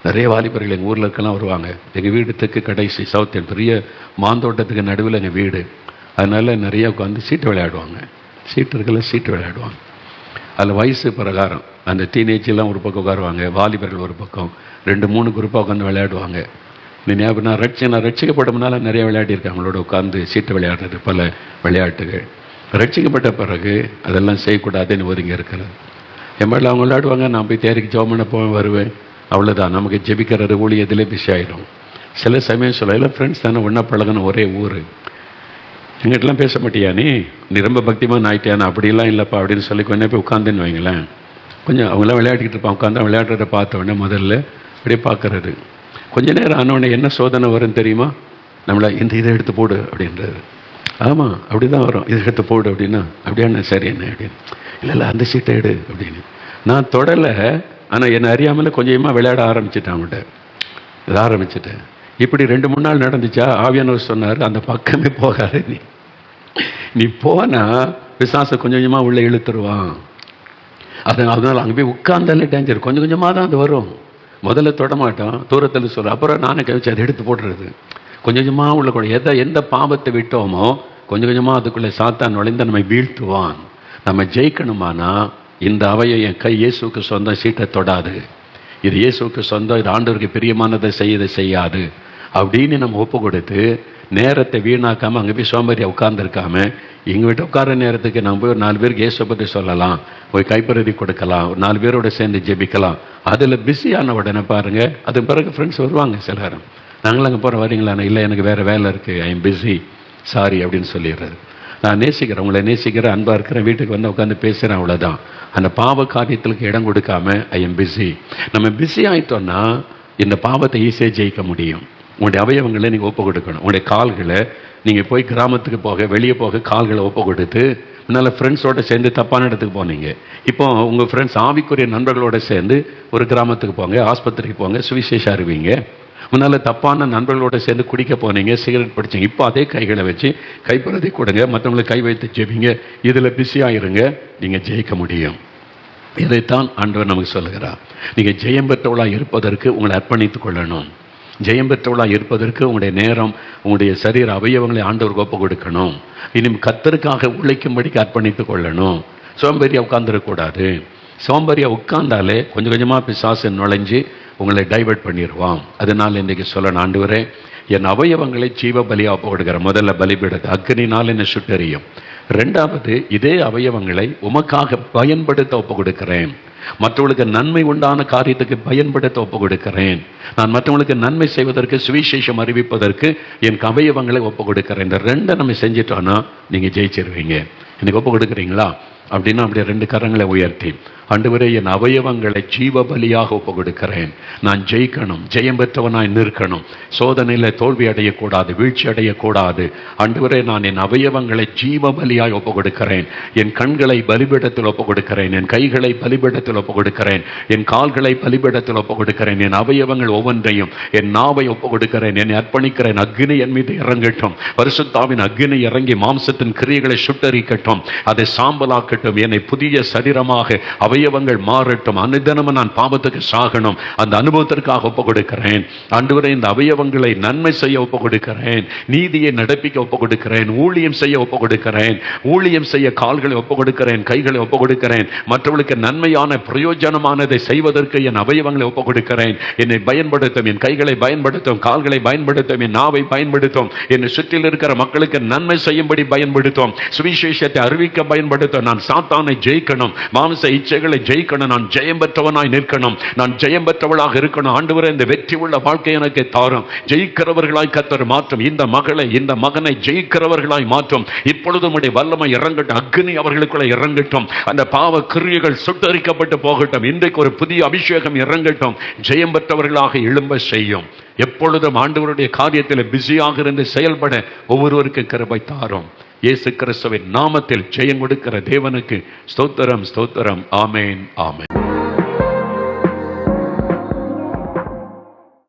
நிறைய வாலிபர்கள் எங்கள் ஊரில் இருக்கலாம் வருவாங்க. எங்கள் வீடு தெற்கு கடைசி சவுத் பெரிய மாந்தோட்டத்துக்கு நடுவில் எங்கள் வீடு. அதனால் நிறைய உட்காந்து சீட்டு விளையாடுவாங்க. சீட்டு விளையாடுவாங்க. அதில் வயசு பிரகாரம் அந்த டீனேஜெலாம் ஒரு பக்கம் உட்காருவாங்க, வாலிபர்கள் ஒரு பக்கம், 2-3 குரூப்பாக உட்காந்து விளையாடுவாங்க. நான் ரட்சிக்கப்பட்டமுனால நிறைய விளையாடியிருக்கேன் அவங்களோட உட்காந்து சீட்டு விளையாடுறது, பல விளையாட்டுகள். ரட்சிக்கப்பட்ட பிறகு அதெல்லாம் செய்யக்கூடாதுன்னு ஒதுங்க இருக்கிறது. என் மேலே அவங்க விளையாடுவாங்க, நான் போய் தேரிக்கு ஜெபம் பண்ண போவேன், வருவேன், அவ்வளோதான். நமக்கு ஜெபிக்கிறது ஊழியத்திலே பிஸி ஆகிடும். சில சமயம் சொல்ல, எல்லாம் ஃப்ரெண்ட்ஸ் தானே, ஒன்றா பழகணும், ஒரே ஊர், எங்கிட்டலாம் பேச மாட்டியா, நீ ரொம்ப பக்திமான் ஆகிட்டியானா? அப்படிலாம் இல்லைப்பா அப்படின்னு சொல்லி கொஞ்சம் போய் உட்காந்துன்னு வைங்களேன். கொஞ்சம் அவங்களாம் விளையாடிக்கிட்டு இருப்பான், உட்காந்து விளையாடுறத பார்த்த உடனே முதல்ல அப்படியே பார்க்குறது. கொஞ்ச நேரம் ஆனவுடனே என்ன சோதனை வரும்னு தெரியுமா? நம்மளை இதை எடுத்து போடு அப்படின்றது. ஆமாம், அப்படி தான் வரும். இதை எடுத்து போடு அப்படின்னா, அப்படியான சரி என்ன அப்படின்னு, இல்லை அந்த சீட்டை எடு அப்படின்னு. நான் தொடலை, ஆனால் என்னை அறியாமல் கொஞ்சமாக விளையாட ஆரம்பிச்சிட்டேன். அவன்கிட்ட ஆரம்பிச்சிட்டேன். இப்படி 2-3 நாள் நடந்துச்சா, ஆவியானவர் சொன்னார், அந்த பக்கமே போகாது, நீ போனால் பிசாசை கொஞ்சம் கொஞ்சமாக உள்ளே இழுத்துருவான். அதனால் அங்கே போய் உட்கார்ந்தாலே டேஞ்சர். கொஞ்சம் கொஞ்சமாக தான் அது வரும். முதல்ல தொடமாட்டோம், தூரத்தில் சொல்கிறோம், அப்புறம் நானே கழிச்சு அதை எடுத்து போடுறது. கொஞ்சம் கொஞ்சமாக உள்ள கூட எந்த பாவத்தை விட்டோமோ கொஞ்சம் கொஞ்சமாக அதுக்குள்ளே சாத்தான் நுழைந்து நம்மை வீழ்த்துவான். நம்ம ஜெயிக்கணுமானா இந்த அவையை என் கை இயேசுக்கு சொந்தம், சீட்டை தொடாது, இது இயேசுக்கு சொந்தம், இது ஆண்டவருக்கு பிரியமானதை செய்யாது அப்படின்னு நம்ம ஒப்பு கொடுத்து நேரத்தை வீணாக்காமல் அங்கே போய் சோம்பேறியாக உட்கார்ந்துருக்காம எங்கள் வீட்டு உட்கார நேரத்துக்கு நம்ம போய் ஒரு 4 பேருக்கு இயேசுவை பற்றி சொல்லலாம், போய் கைப்பறுதி கொடுக்கலாம், ஒரு 4 பேரோட சேர்ந்து ஜெபிக்கலாம். அதில் பிஸியான உடனே பாருங்கள், அது பிறகு ஃப்ரெண்ட்ஸ் வருவாங்க சிலரும், நாங்களும் அங்கே போகிற வரீங்களாண்ணா, இல்லை எனக்கு வேறு வேலை இருக்குது, ஐ எம் பிஸி, சாரி அப்படின்னு சொல்லிடுறாரு. நான் நேசிக்கிறேன், உங்களை நேசிக்கிறேன், அன்பாக இருக்கிறேன், வீட்டுக்கு வந்து உட்காந்து பேசுகிறேன், அவ்வளோதான். அந்த பாவ காரியத்துக்கு இடம் கொடுக்காம ஐ எம் பிஸி. நம்ம பிஸி ஆகிட்டோன்னா இந்த பாவத்தை ஈஸியாக ஜெயிக்க முடியும். உங்களுடைய அவயவங்களை நீங்கள் ஒப்பு கொடுக்கணும். உங்களுடைய கால்களை நீங்கள் போய் கிராமத்துக்கு போக, வெளியே போக கால்களை ஒப்பு கொடுத்து, முன்னால் ஃப்ரெண்ட்ஸோடு சேர்ந்து தப்பான இடத்துக்கு போனீங்க, இப்போ உங்கள் ஃப்ரெண்ட்ஸ் ஆவிக்குரிய நண்பர்களோடு சேர்ந்து ஒரு கிராமத்துக்கு போங்க, ஆஸ்பத்திரிக்கு போங்க, சுவிசேஷம் அறிவிங்க. முன்னால் தப்பான நண்பர்களோடு சேர்ந்து குடிக்க போனீங்க, சிகரெட் பிடிச்சிங்க, இப்போ அதே கைகளை வச்சு கைப்பறுதி கொடுங்க, மற்றவங்களுக்கு கை வைத்து ஜெபிங்க, இதில் பிஸியாக இருங்க, நீங்கள் ஜெயிக்க முடியும். இதைத்தான் ஆண்டவர் நமக்கு சொல்லுகிறார். நீங்கள் ஜெயம் பெற்றவளாக இருப்பதற்கு உங்களை அர்ப்பணித்து கொள்ளணும். ஜெயம் பெற்றவளாக இருப்பதற்கு உங்களுடைய நேரம், உங்களுடைய சரீர அவயவங்களை ஆண்டவருக்கு ஒப்பு கொடுக்கணும். இனி கர்த்தருக்காக உழைக்கும்படிக்கு அர்ப்பணித்து கொள்ளணும். சோம்பேறியாக உட்கார்ந்துடக்கூடாது. சோம்பேறியாக உட்கார்ந்தாலே கொஞ்சம் கொஞ்சமாக பிசாசு நுழைஞ்சு உங்களை டைவர்ட் பண்ணிடுவான். அதனால் இன்றைக்கி சொல்லணும், ஆண்டவரே என் அவயவங்களை ஜீவ பலியாக ஒப்பு கொடுக்குறேன். முதல்ல பலிபீடத்தை அக்னினால் என்னை சுட்டெரியும். 2வது, இதே அவயவங்களை உமக்காக பயன்படுத்த ஒப்பு கொடுக்கிறேன். மற்றவர்களுக்கு நன்மை உண்டான காரியத்துக்கு பயன்படுத்த ஒப்பு கொடுக்கிறேன். நான் மற்றவங்களுக்கு நன்மை செய்வதற்கு, சுவிசேஷம் அறிவிப்பதற்கு என் அவயவங்களை ஒப்பு கொடுக்கிறேன். இந்த 2 நம்ம செஞ்சிட்டோன்னா நீங்கள் ஜெயிச்சிருவீங்க. எனக்கு ஒப்பு கொடுக்குறீங்களா அப்படின்னா அப்படியே 2 கரங்களை உயர்த்தி, ஆண்டவரே என் அவயவங்களை ஜீவ பலியாக ஒப்பு கொடுக்கிறேன். நான் ஜெயிக்கணும், ஜெயம் பெற்றவனாய் நிற்கணும், சோதனையில் தோல்வி அடையக்கூடாது, வீழ்ச்சி அடையக்கூடாது. ஆண்டவரே நான் என் அவயவங்களை ஜீவ பலியாய் ஒப்பு கொடுக்கிறேன். என் கண்களை பலிபீடத்தில் ஒப்பு கொடுக்கிறேன், என் கைகளை பலிபீடத்தில் ஒப்பு கொடுக்கிறேன், என் கால்களை பலிபீடத்தில் ஒப்பு கொடுக்கிறேன், என் அவயவங்கள் ஒவ்வொன்றையும், என் நாவை ஒப்பு கொடுக்கிறேன், என்னை அர்ப்பணிக்கிறேன். அக்னி என் மீது இறங்கட்டும், பரிசுத்தாவின் அக்னி இறங்கி மாம்சத்தின் கிரியைகளை சுட்டரிக்கட்டும், அதை சாம்பலாக்கட்டும், என்னை புதிய சரீரமாக அவயவங்கள் மாறட்டும். அனுதினமும் நான் பாவத்துக்கு சாகணும், அந்த அனுபவத்திற்காக ஒப்பு கொடுக்கிறேன். ஆண்டவரே இந்த அவயவங்களை நன்மை செய்ய ஒப்பு கொடுக்கிறேன், நீதியை நடப்பிக்க ஒப்பு கொடுக்கிறேன், ஊழியம் செய்ய ஒப்பு கொடுக்கிறேன், ஊழியம் செய்ய கால்களை ஒப்பு கொடுக்கிறேன், கைகளை ஒப்பு கொடுக்கிறேன், மற்றவர்களுக்கு நன்மையான பிரயோஜனமானதை செய்வதற்கு என் அவயவங்களை ஒப்பு கொடுக்கிறேன். என்னை பயன்படுத்தும், என் கைகளை பயன்படுத்தும், கால்களை பயன்படுத்தும், என் நாவை பயன்படுத்தும், என்னை சுற்றில் இருக்கிற மக்களுக்கு நன்மை செய்யும்படி பயன்படுத்தும், சுவிசேஷத்தை அறிவிக்க பயன்படுத்தும். நான் சாத்தானை ஜெயிக்கணும், மாம்ச இச்சைகளை ஜெயிக்கணும், நான் ஜெயம் பெற்றவனாய் நிற்கணும், நான் ஜெயம் பெற்றவளாக இருக்கணும். ஆண்டவரே இந்த வெற்றி உள்ள வாழ்க்கை எனக்கு தாரும், ஜெயிக்கிறவர்களாய் கர்த்தர் மாற்றும், இந்த மகளை இந்த மகனை ஜெயிக்கிறவர்களாய் மாற்றும். இப்பொழுது உம்முடைய வல்லமை இறங்கட்டும், அக்னி அவர்களுக்குள்ள இறங்கட்டும், அந்த பாவ கிரியைகள் சுட்டரிக்கப்பட்டு போகட்டும். இன்றைக்கு ஒரு புதிய அபிஷேகம் இறங்கட்டும், ஜெயம் பெற்றவர்களாக எழும்ப செய்யும். எப்பொழுதும் ஆண்டவருடைய காரியத்தில் பிஸியாக இருந்து செயல்பட ஒவ்வொருவருக்கு கிருபை தாரும். இயேசு கிறிஸ்துவின் நாமத்தில் ஜெயம் கொடுக்கிற தேவனுக்கு ஸ்தோத்திரம், ஸ்தோத்திரம். ஆமேன், ஆமேன்.